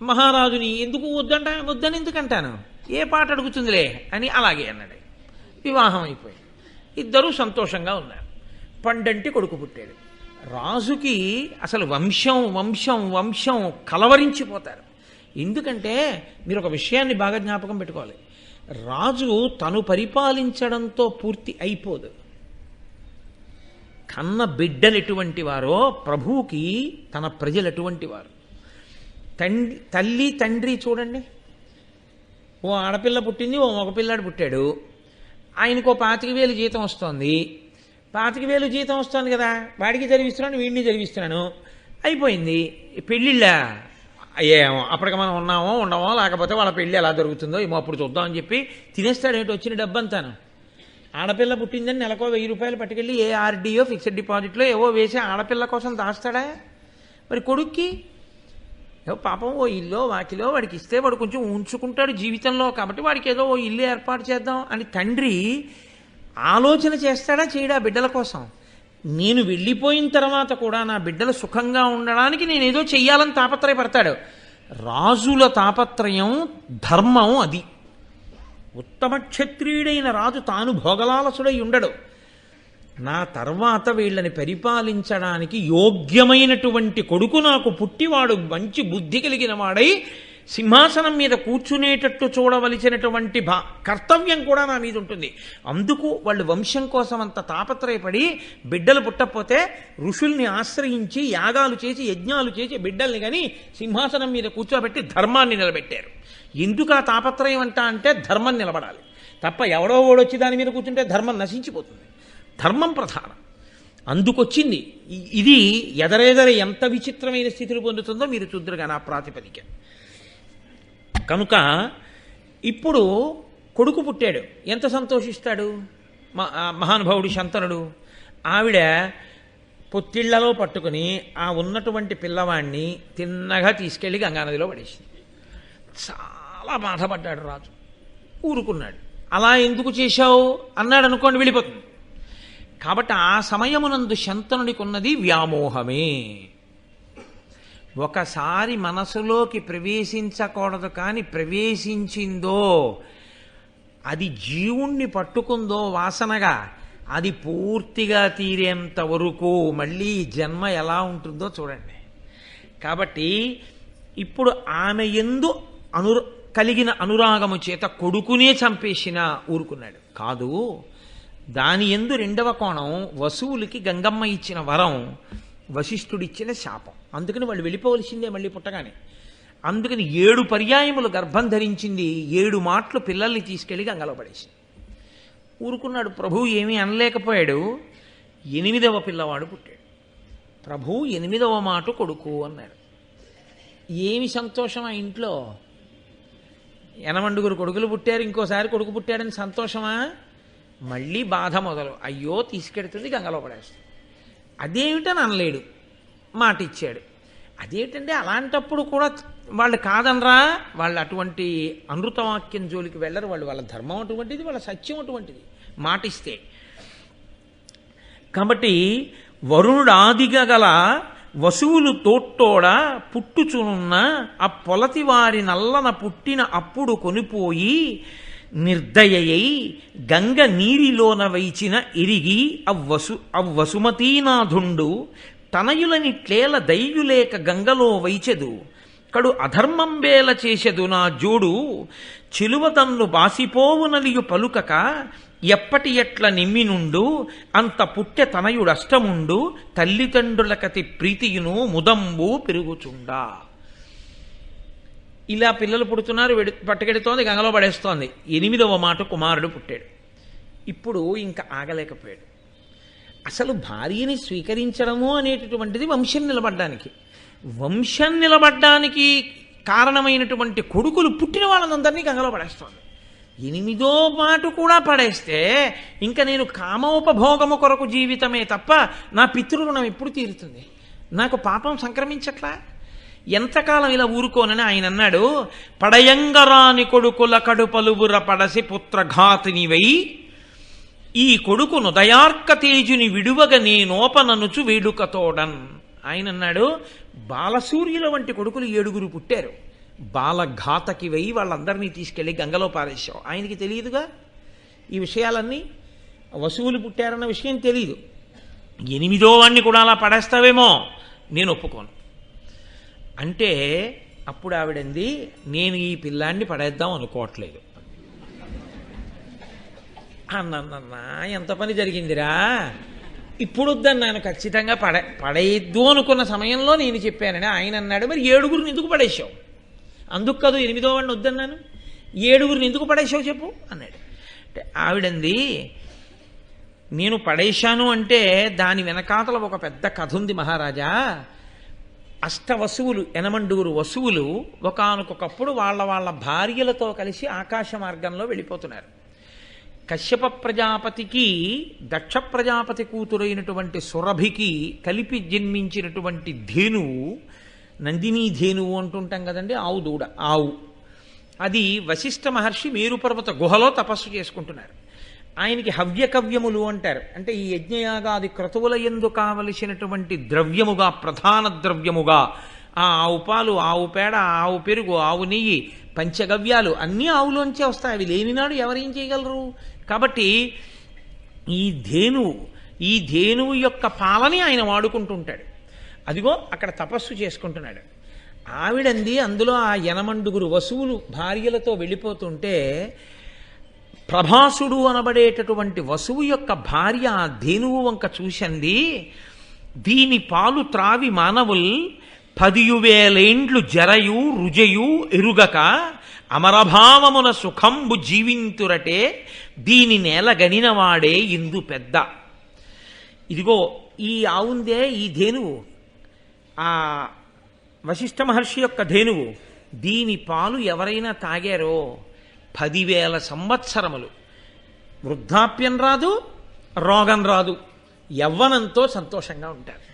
Speaker 2: మహారాజుని ఎందుకు వద్దని ఎందుకంటాను, ఏ పాట అడుగుతుందిలే అని అలాగే అన్నాడు. వివాహం అయిపోయింది, ఇద్దరూ సంతోషంగా ఉన్నారు. పండంటి కొడుకు పుట్టాడు. రాజుకి అసలు వంశం వంశం వంశం కలవరించిపోతారు. ఎందుకంటే మీరు ఒక విషయాన్ని బాగా జ్ఞాపకం పెట్టుకోవాలి, రాజు తను పరిపాలించడంతో పూర్తి అయిపోదు. కన్న బిడ్డలు ఎటువంటి వారో ప్రభువుకి తన ప్రజలు ఎటువంటి వారు. తల్లి తండ్రి చూడండి, ఓ ఆడపిల్ల పుట్టింది, ఓ మగపిల్లాడు పుట్టాడు. ఆయనకో 25,000 జీతం వస్తోంది. 25,000 జీతం వస్తుంది కదా, వాడికి చదివిస్తున్నాను, వీడిని చదివిస్తున్నాను, అయిపోయింది. పెళ్ళిళ్ళ ఏమో అప్పటికి మనం ఉన్నామో ఉండమో, లేకపోతే వాళ్ళ పెళ్ళి ఎలా జరుగుతుందో ఏమో అప్పుడు చూద్దామని చెప్పి తినేస్తాడు. ఏంటి వచ్చిన డబ్బంతాను. ఆడపిల్ల పుట్టిందని నెలకో 1,000 రూపాయలు పట్టుకెళ్ళి ఏ ఆర్డీఓ ఫిక్స్డ్ డిపాజిట్లో ఏవో వేసి ఆడపిల్ల కోసం దాస్తాడా? మరి కొడుక్కి పాపం ఓ ఇల్లో వాకిలో వాడికి ఇస్తే వాడు కొంచెం ఉంచుకుంటాడు జీవితంలో, కాబట్టి వాడికి ఏదో ఓ ఇల్లు ఏర్పాటు చేద్దాం అని తండ్రి ఆలోచన చేస్తాడా చేయడా బిడ్డల కోసం? నేను వెళ్ళిపోయిన తర్వాత కూడా నా బిడ్డలు సుఖంగా ఉండడానికి నేను ఏదో చెయ్యాలని తాపత్రయపడతాడు. రాజుల తాపత్రయం ధర్మం అది. ఉత్తమ క్షత్రియుడైన రాజు తాను భోగలాలసుడై ఉండడు. నా తర్వాత వీళ్ళని పరిపాలించడానికి యోగ్యమైనటువంటి కొడుకు నాకు పుట్టివాడు మంచి బుద్ధి కలిగిన వాడై సింహాసనం మీద కూర్చునేటట్టు చూడవలసినటువంటి కర్తవ్యం కూడా నా మీద ఉంటుంది. అందుకు వాళ్ళు వంశం కోసం అంత తాపత్రయపడి బిడ్డలు పుట్టకపోతే ఋషుల్ని ఆశ్రయించి యాగాలు చేసి యజ్ఞాలు చేసి బిడ్డల్ని కానీ సింహాసనం మీద కూర్చోబెట్టి ధర్మాన్ని నిలబెట్టారు. ఎందుకు ఆ తాపత్రయం అంటే ధర్మం నిలబడాలి తప్ప ఎవడో ఓడొచ్చి దాని మీద కూర్చుంటే ధర్మం నశించిపోతుంది. ధర్మం ప్రధానం. అందుకొచ్చింది ఇది. ఎదరెదర ఎంత విచిత్రమైన స్థితిని పొందుతుందో మీరు చూద్దరుగా నా ప్రాతిపదిక. కనుక ఇప్పుడు కొడుకు పుట్టాడు, ఎంత సంతోషిస్తాడు మహానుభావుడు శంతనుడు. ఆవిడ పొత్తిళ్లలో పట్టుకుని ఆ ఉన్నటువంటి పిల్లవాడిని తిన్నగా తీసుకెళ్లి గంగానదిలో పడేసింది. చాలా బాధపడ్డాడు రాజు, ఊరుకున్నాడు. అలా ఎందుకు చేశావు అన్నాడు అనుకోండి, వెళ్ళిపోతుంది. కాబట్టి ఆ సమయమునందు శంతనుడికి ఉన్నది వ్యామోహమే. ఒకసారి మనసులోకి ప్రవేశించకూడదు, కానీ ప్రవేశించిందో, అది జీవుణ్ణి పట్టుకుందో వాసనగా, అది పూర్తిగా తీరేంత వరకు మళ్ళీ జన్మ ఎలా ఉంటుందో చూడండి. కాబట్టి ఇప్పుడు ఆమె యందు కలిగిన అనురాగము చేత కొడుకునే చంపేసినా ఊరుకున్నాడు కాదు. దాని యందు రెండవ కోణం, వసువులకి గంగమ్మ ఇచ్చిన వరం, వశిష్ఠుడిచ్చిన శాపం. అందుకని వాళ్ళు వెళ్ళిపోవలసిందే మళ్ళీ పుట్టగానే. అందుకని 7 పర్యాయములు గర్భం ధరించింది, 7 మాటలు పిల్లల్ని తీసుకెళ్లి గంగలో పడేసింది. ఊరుకున్నాడు ప్రభు, ఏమీ అనలేకపోయాడు. 8వ పిల్లవాడు పుట్టాడు. ప్రభు 8వ మాట కొడుకు అన్నాడు. ఏమి సంతోషం ఆ ఇంట్లో! 8 కొడుకులు పుట్టారు, ఇంకోసారి కొడుకు పుట్టాడని సంతోషమా? మళ్ళీ బాధ మొదలు. అయ్యో, తీసుకెడుతుంది, గంగలో పడేస్తుంది. అదేమిటని అనలేడు, మాట ఇచ్చాడు. అదేమిటంటే అలాంటప్పుడు కూడా వాళ్ళు కాదనరా, వాళ్ళు అటువంటి అనృతవాక్యం జోలికి వెళ్ళరు. వాళ్ళ ధర్మం అటువంటిది, వాళ్ళ సత్యం అటువంటిది, మాటిస్తే. కాబట్టి వరుణుడు ఆదిగా గల వసువులు తోట్టోడ పుట్టుచునున్న ఆ పొలతి వారి నల్లన పుట్టిన అప్పుడు కొనిపోయి నిర్దయై గంగ నీరిలోన వైచిన ఇరిగి అవ్వసుమతీనాథుండు తనయులనిట్లేల దయ్యులేక గంగలో వైచెదు కడు అధర్మంబేల చేసెదు నా జోడు చిలువతన్ను బాసిపోవునలియు పలుకక ఎప్పటి ఎట్ల నిమ్మినుండు అంత పుట్టె తనయుడష్టముండు తల్లిదండ్రులకతి ప్రీతియును ముదంబు పెరుగుచుండా. ఇలా పిల్లలు పుడుతున్నారు, పట్టుకెడుతోంది, గంగలో పడేస్తోంది. 8వ మాట కుమారుడు పుట్టాడు. ఇప్పుడు ఇంకా ఆగలేకపోయాడు. అసలు భార్యని స్వీకరించడము అనేటటువంటిది వంశం నిలబడ్డానికి. వంశం నిలబడ్డానికి కారణమైనటువంటి కొడుకులు పుట్టిన వాళ్ళందరినీ గంగలో పడేస్తోంది. 8వ మాట కూడా పడేస్తే ఇంకా నేను కామోపభోగము కొరకు జీవితమే తప్ప నా పితృరుణం ఎప్పుడు తీరుతుంది? నాకు పాపం సంక్రమించట్లా? ఎంతకాలం ఇలా ఊరుకోనని ఆయన అన్నాడు, పడయంగరాని కొడుకుల కడుపలుబుర పడసి పుత్రఘాతినివై ఈ కొడుకు నుదయార్క తేజుని విడువగ నేనోపననుచు వేడుకతోడన్. ఆయన అన్నాడు, బాలసూర్యుల వంటి కొడుకులు 7 పుట్టారు, బాలఘాతకివై వాళ్ళందరినీ తీసుకెళ్ళి గంగలో పారేశావు. ఆయనకి తెలియదుగా ఈ విషయాలన్నీ. వసువులు పుట్టారన్న విషయం తెలియదు. 8వ వాడిని కూడా అలా పడేస్తావేమో, నేను ఒప్పుకోను అంటే అప్పుడు ఆవిడంది, నేను ఈ పిల్లాన్ని పడేద్దాం అనుకోవట్లేదు అన్నన్నా. ఎంత పని జరిగిందిరా! ఇప్పుడు వద్దన్నాను, ఖచ్చితంగా పడేయద్దు అనుకున్న సమయంలో నేను చెప్పానని ఆయన అన్నాడు. మరి 7 ఎందుకు పడేసావు? అందుకు కాదు 8వ వాడిని వద్దన్నాను. 7 ఎందుకు పడేసావు చెప్పు అన్నాడు. అంటే ఆవిడంది, నేను పడేశాను అంటే దాని వెనకాతల ఒక పెద్ద కథ ఉంది మహారాజా. అష్టవసువులు, 8 వసువులు ఒకానొకప్పుడు వాళ్ళ భార్యలతో కలిసి ఆకాశ మార్గంలో వెళ్ళిపోతున్నారు. కశ్యప ప్రజాపతికి దక్ష ప్రజాపతి కూతురైనటువంటి సురభికి కలిపి జన్మించినటువంటి ధేనువు, నందినీ ధేనువు అంటుంటాం కదండి, ఆవు దూడ, ఆవు. అది వశిష్ఠ మహర్షి మేరుపర్వత గుహలో తపస్సు చేసుకుంటున్నారు. ఆయనకి హవ్యకవ్యములు అంటారు. అంటే ఈ యజ్ఞయాగాది క్రతువుల యందు కావలసినటువంటి ద్రవ్యముగా, ప్రధాన ద్రవ్యముగా ఆ ఆవు పాలు, ఆవు పేడ, ఆవు పెరుగు, ఆవు నెయ్యి, పంచగవ్యాలు అన్నీ ఆవులోంచే వస్తాయి. అవి లేనినాడు ఎవరేం చేయగలరు? కాబట్టి ఈ ధేనువు యొక్క పాలని ఆయన వాడుకుంటుంటాడు. అదిగో అక్కడ తపస్సు చేసుకుంటున్నాడు. ఆవిడంది, అందులో ఆ 8 వసువులు భార్యలతో వెళ్ళిపోతుంటే ప్రభాసుడు అనబడేటటువంటి వసువు యొక్క భార్య ఆ ధేనువు వంక చూసింది, దీని పాలు త్రావి మానవుల్ 10,000 జరయు రుజయు ఎరుగక అమరభావమున సుఖంబు జీవింతురటే దీని నేల గనినవాడే ఇందు పెద్ద. ఇదిగో ఈ ఆవుందే, ఈ ధేనువు, ఆ వశిష్ఠ మహర్షి యొక్క ధేనువు, దీని పాలు ఎవరైనా తాగారో 10,000 సంవత్సరములు వృద్ధాప్యం రాదు, రోగం రాదు, యవ్వనంతో సంతోషంగా ఉంటారు.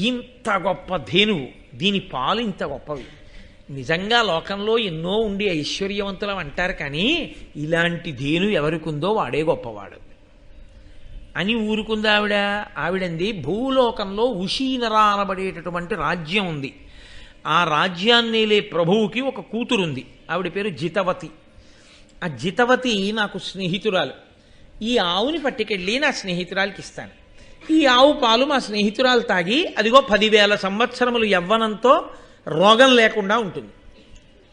Speaker 2: ఇంత గొప్ప ధేనువు, దీని పాలు ఇంత గొప్పవి. నిజంగా లోకంలో ఎన్నో ఉండి ఐశ్వర్యవంతులం అంటారు, కానీ ఇలాంటి ధేను ఎవరికుందో వాడే గొప్పవాడు అని ఊరుకుంది ఆవిడ. ఆవిడంది, భూలోకంలో ఉషీనర అనబడేటటువంటి రాజ్యం ఉంది. ఆ రాజ్యాన్నేలే ప్రభువుకి ఒక కూతురుంది. ఆవిడ పేరు జితవతి. ఆ జితవతి నాకు స్నేహితురాలు. ఈ ఆవుని పట్టుకెళ్ళి నా స్నేహితురాలకి ఇస్తాను. ఈ ఆవు పాలు మా స్నేహితురాలు తాగి అదిగో 10,000 సంవత్సరములు యవ్వనంతో రోగం లేకుండా ఉంటుంది.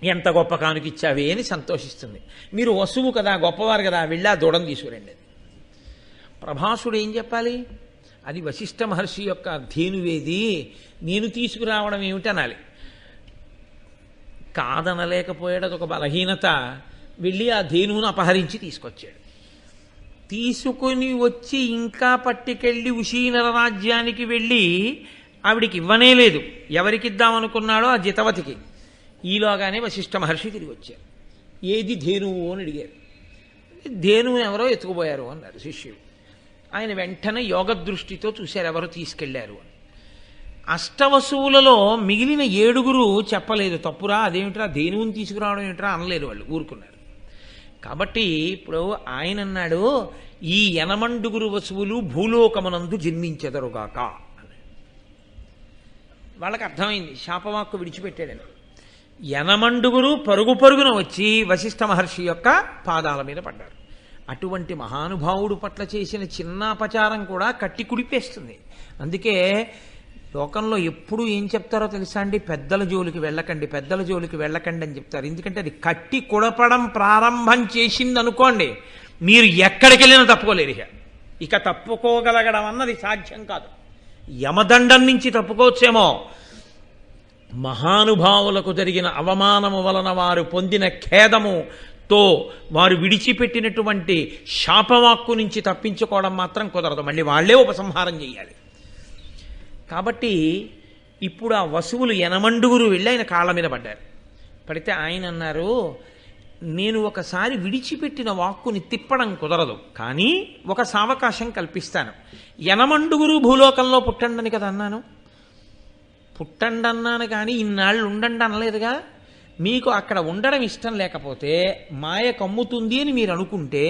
Speaker 2: ఎంత గొప్ప కానుకిచ్చావే అని సంతోషిస్తుంది. మీరు వసువు కదా, గొప్పవారు కదా, వెళ్ళి ఆ దూడను తీసుకురండి. ప్రభాసుడు ఏం చెప్పాలి? అది వశిష్ఠ మహర్షి యొక్క ధేనువేది, నేను తీసుకురావడం ఏమిటి అనాలి. కాదనలేకపోయాడు. అదొక బలహీనత. వెళ్ళి ఆ ధేనువును అపహరించి తీసుకొచ్చాడు. తీసుకుని వచ్చి ఇంకా పట్టుకెళ్ళి ఉషీనర రాజ్యానికి వెళ్ళి ఆవిడికి ఇవ్వనే లేదు. ఎవరికిద్దామనుకున్నాడో ఆ జితవతికి. ఈలోగానే వశిష్ఠ మహర్షి తిరిగి వచ్చారు. ఏది ధేనువు అని అడిగారు. ధేనువుని ఎవరో ఎత్తుకుపోయారు అన్నారు శిష్యుడు. ఆయన వెంటనే యోగ దృష్టితో చూశారు ఎవరు తీసుకెళ్లారు అని. అష్టవసువులలో మిగిలిన 7 చెప్పలేదు. తప్పురా, అదేమిట్రా, ధేనువుని తీసుకురావడం ఏమిట్రా అనలేదు. వాళ్ళు ఊరుకున్నారు. కాబట్టి ఇప్పుడు ఆయన అన్నాడు, ఈ 8 వసువులు భూలోకమునందు జన్మించెదరుగాక. వాళ్ళకి అర్థమైంది శాపవాక్కు విడిచిపెట్టాడని. 8 పరుగు పరుగున వచ్చి వశిష్ఠ మహర్షి యొక్క పాదాల మీద పడ్డారు. అటువంటి మహానుభావుడు పట్ల చేసిన చిన్న అపచారం కూడా కట్టి కుడిపేస్తుంది. అందుకే లోకంలో ఎప్పుడు ఏం చెప్తారో తెలుసా అండి? పెద్దల జోలికి వెళ్ళకండి, పెద్దల జోలికి వెళ్ళకండి అని చెప్తారు. ఎందుకంటే అది కట్టి కుడపడం ప్రారంభం చేసింది అనుకోండి, మీరు ఎక్కడికి వెళ్ళినా తప్పుకోలేరు. ఇక తప్పుకోగలగడం అన్నది సాధ్యం కాదు. యమదండం నుంచి తప్పుకోవచ్చేమో, మహానుభావులకు జరిగిన అవమానము వలన వారు పొందిన ఖేదముతో వారు విడిచిపెట్టినటువంటి శాపవాక్కు నుంచి తప్పించుకోవడం మాత్రం కుదరదు. మళ్ళీ వాళ్లే ఉపసంహారం చేయాలి. కాబట్టి ఇప్పుడు ఆ వసువులు 8 వెళ్ళి ఆయన కాళ్ళ మీద పడ్డారు. పడితే ఆయన అన్నారు, నేను ఒకసారి విడిచిపెట్టిన వాక్కుని తిప్పడం కుదరదు, కానీ ఒక సావకాశం కల్పిస్తాను. 8 భూలోకంలో పుట్టండని కదా అన్నాను. పుట్టండి అన్నాను కానీ ఇన్నాళ్ళు ఉండండి అనలేదుగా. మీకు అక్కడ ఉండడం ఇష్టం లేకపోతే, మాయ కమ్ముతుంది అని మీరు అనుకుంటే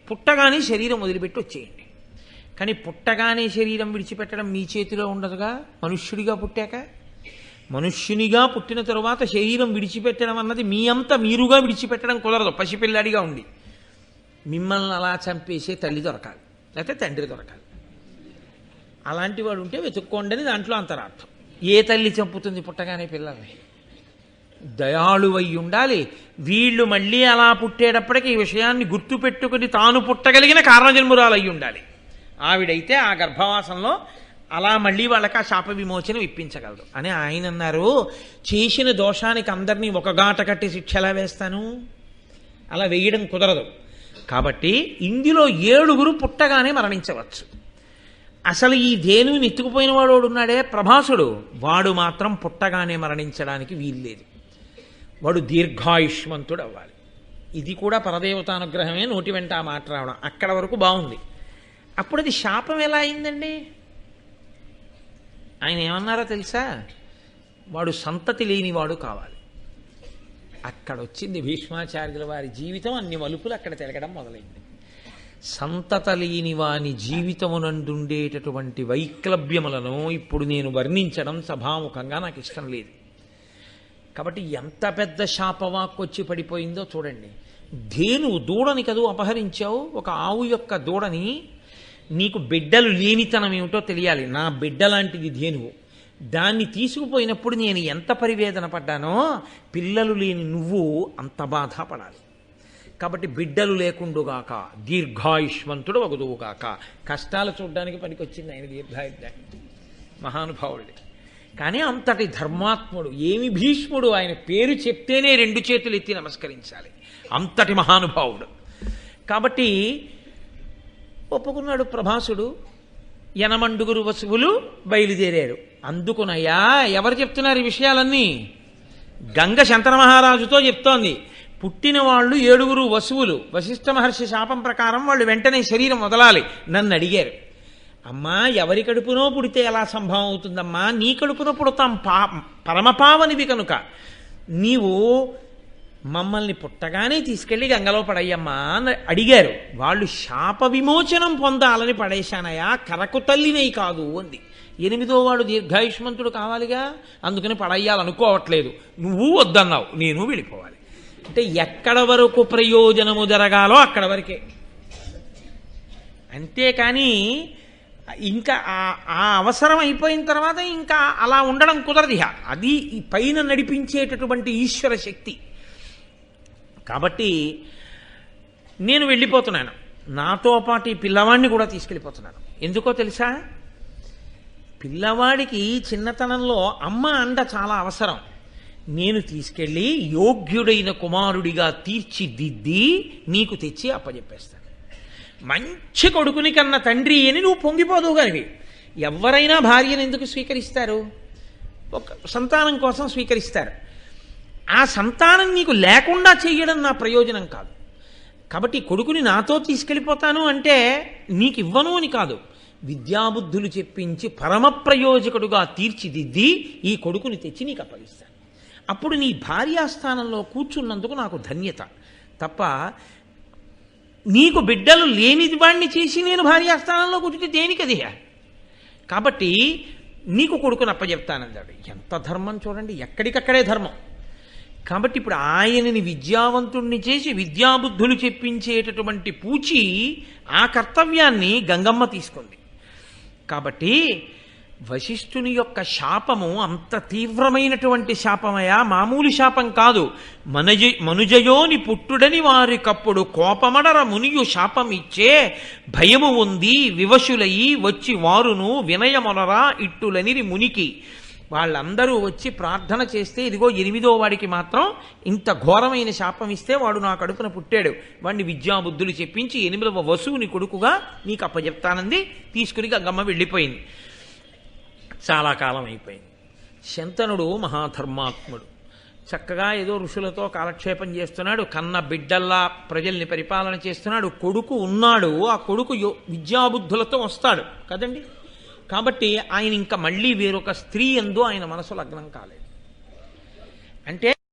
Speaker 2: పుట్టగానే శరీరం వదిలిపెట్టి వచ్చేయండి. కానీ పుట్టగానే శరీరం విడిచిపెట్టడం మీ చేతిలో ఉండదుగా. మనుష్యుడిగా పుట్టాక, మనుష్యునిగా పుట్టిన తరువాత శరీరం విడిచిపెట్టడం అన్నది మీ అంతా మీరుగా విడిచిపెట్టడం కుదరదు. పసిపిల్లాడిగా ఉండి మిమ్మల్ని అలా చంపేసే తల్లి దొరకాలి, లేకపోతే తండ్రి దొరకాలి. అలాంటి వాడు ఉంటే వెతుక్కోండి అని దాంట్లో అంతరార్థం. ఏ తల్లి చంపుతుంది పుట్టగానే పిల్లల్ని? దయాళువై ఉండాలి. వీళ్ళు మళ్ళీ అలా పుట్టేటప్పటికి ఈ విషయాన్ని గుర్తుపెట్టుకుని తాను పుట్టగలిగిన కారణజన్మురాలు అయి ఉండాలి. ఆవిడైతే ఆ గర్భవాసంలో అలా మళ్ళీ వాళ్ళకి ఆ శాప విమోచనం ఇప్పించగలదు అని ఆయన అన్నారు. చేసిన దోషానికి అందరినీ ఒక గాట కట్టి శిక్ష ఎలా వేస్తాను? అలా వేయడం కుదరదు. కాబట్టి ఇందులో 7 పుట్టగానే మరణించవచ్చు. అసలు ఈ ధేనువుని ఎత్తుకుపోయిన వాడు ఉన్నాడే ప్రభాసుడు, వాడు మాత్రం పుట్టగానే మరణించడానికి వీల్లేదు. వాడు దీర్ఘాయుష్మంతుడు అవ్వాలి. ఇది కూడా పరదేవతానుగ్రహమే. నోటి వెంట ఆ మాట రావడం అక్కడ వరకు బాగుంది. అప్పుడు అది శాపం ఎలా అయిందండి? ఆయన ఏమన్నారో తెలుసా? వాడు సంతతి లేనివాడు కావాలి. అక్కడ వచ్చింది భీష్మాచార్యుల వారి జీవితం. అన్ని మలుపులు అక్కడ తిరగడం మొదలైంది. సంతత లేని వాని జీవితమునందుండేటటువంటి వైక్లభ్యములను ఇప్పుడు నేను వర్ణించడం సభాముఖంగా నాకు ఇష్టం లేదు. కాబట్టి ఎంత పెద్ద శాపవాక్కు వచ్చి పడిపోయిందో చూడండి. ధేనువు దూడని కదూ అపహరించావు, ఒక ఆవు యొక్క దూడని. నీకు బిడ్డలు లేనితనం ఏమిటో తెలియాలి. నా బిడ్డ లాంటిది ధేనువు. దాన్ని తీసుకుపోయినప్పుడు నేను ఎంత పరివేదన పడ్డానో, పిల్లలు లేని నువ్వు అంత బాధపడాలి. కాబట్టి బిడ్డలు లేకుండుగాక, దీర్ఘాయుష్మంతుడు వగుదువుగాక. కష్టాలు చూడడానికి పనికొచ్చింది ఆయన దీర్ఘాయుష్యానికి, మహానుభావుడి. కానీ అంతటి ధర్మాత్ముడు. ఏమి భీష్ముడు, ఆయన పేరు చెప్తేనే 2 చేతులు ఎత్తి నమస్కరించాలి. అంతటి మహానుభావుడు. కాబట్టి ఒప్పుకున్నాడు ప్రభాసుడు. 8 వసువులు బయలుదేరారు. అందుకునయ్యా ఎవరు చెప్తున్నారు ఈ విషయాలన్నీ? గంగ శంతన మహారాజుతో చెప్తోంది. పుట్టిన వాళ్ళు 7 వసువులు. వశిష్ఠ మహర్షి శాపం ప్రకారం వాళ్ళు వెంటనే శరీరం వదలాలి. నన్ను అడిగారు, అమ్మా ఎవరి కడుపునో పుడితే ఎలా సంభవం అవుతుందమ్మా? నీ కడుపునో పుడతాం, పరమపావనివి కనుక నీవు మమ్మల్ని పుట్టగానే తీసుకెళ్ళి గంగలో పడయ్యమ్మా అని అడిగారు. వాళ్ళు శాప విమోచనం పొందాలని పడేశానయా, కరకు తల్లినై కాదు అంది. 8వ వాడు దీర్ఘాయుష్మంతుడు కావాలిగా, అందుకని పడయ్యాలనుకోవట్లేదు. నువ్వు వద్దన్నావు, నేను వెళ్ళిపోవాలి. అంటే ఎక్కడ వరకు ప్రయోజనము జరగాలో అక్కడ వరకే, అంతేకాని ఇంకా ఆ అవసరం అయిపోయిన తర్వాత ఇంకా అలా ఉండడం కుదరదు. అది ఈ పైన నడిపించేటటువంటి ఈశ్వర శక్తి. కాబట్టి నేను వెళ్ళిపోతున్నాను, నాతో పాటు ఈ పిల్లవాడిని కూడా తీసుకెళ్ళిపోతున్నాను. ఎందుకో తెలుసా? పిల్లవాడికి చిన్నతనంలో అమ్మ అండ చాలా అవసరం. నేను తీసుకెళ్ళి యోగ్యుడైన కుమారుడిగా తీర్చిదిద్ది నీకు తెచ్చి అప్పచెప్పేస్తాను. మంచి కొడుకుని కన్న తండ్రి అని నువ్వు పొంగిపోదు. కానీ ఎవరైనా భార్యను ఎందుకు స్వీకరిస్తారు? ఒక సంతానం కోసం స్వీకరిస్తారు. ఆ సంతానం నీకు లేకుండా చేయడం నా ప్రయోజనం కాదు. కాబట్టి కొడుకుని నాతో తీసుకెళ్ళిపోతాను అంటే నీకు ఇవ్వను అని కాదు, విద్యాబుద్ధులు చెప్పించి పరమ ప్రయోజకుడుగా తీర్చిదిద్ది ఈ కొడుకుని తెచ్చి నీకు అప్పగిస్తాను. అప్పుడు నీ భార్యాస్థానంలో కూర్చున్నందుకు నాకు ధన్యత తప్ప, నీకు బిడ్డలు లేనిది వాడిని చేసి నేను భార్యాస్థానంలో కూర్చుంటే దేనికది? కాబట్టి నీకు కొడుకుని అప్పచెప్తానన్నాడు. ఎంత ధర్మం చూడండి, ఎక్కడికక్కడే ధర్మం. కాబట్టి ఇప్పుడు ఆయనని విద్యావంతుణ్ణి చేసి విద్యాబుద్ధులు చెప్పించేటటువంటి పూచి ఆ కర్తవ్యాన్ని గంగమ్మ తీసుకుంది. కాబట్టి వశిష్ఠుని యొక్క శాపము అంత తీవ్రమైనటువంటి శాపమయా, మామూలు శాపం కాదు. మనుజయోని పుట్టుడని వారికప్పుడు కోపమడర మునియు శాపమిచ్చే భయము ఉంది వివశులయి వచ్చి వారును వినయమొనరా ఇట్టులనిరి మునికి. వాళ్ళందరూ వచ్చి ప్రార్థన చేస్తే ఇదిగో 8వ వాడికి మాత్రం ఇంత ఘోరమైన శాపం ఇస్తే వాడు నా కడుపున పుట్టాడు, వాడిని విద్యాబుద్ధులు చెప్పించి 8వ వసువుని కొడుకుగా నీకు అప్పచెప్తానంది. తీసుకుని గంగమ్మ వెళ్ళిపోయింది. చాలా కాలం అయిపోయింది. శంతనుడు మహాధర్మాత్ముడు, చక్కగా ఏదో ఋషులతో కాలక్షేపం చేస్తున్నాడు, కన్న బిడ్డల్లా ప్రజల్ని పరిపాలన చేస్తున్నాడు. కొడుకు ఉన్నాడు, ఆ కొడుకు విద్యాబుద్ధులతో వస్తాడు కదండి. కాబట్టి ఆయన ఇంకా మళ్ళీ వేరొక స్త్రీ యందు ఆయన మనసు లగ్నం కాలేదు. అంటే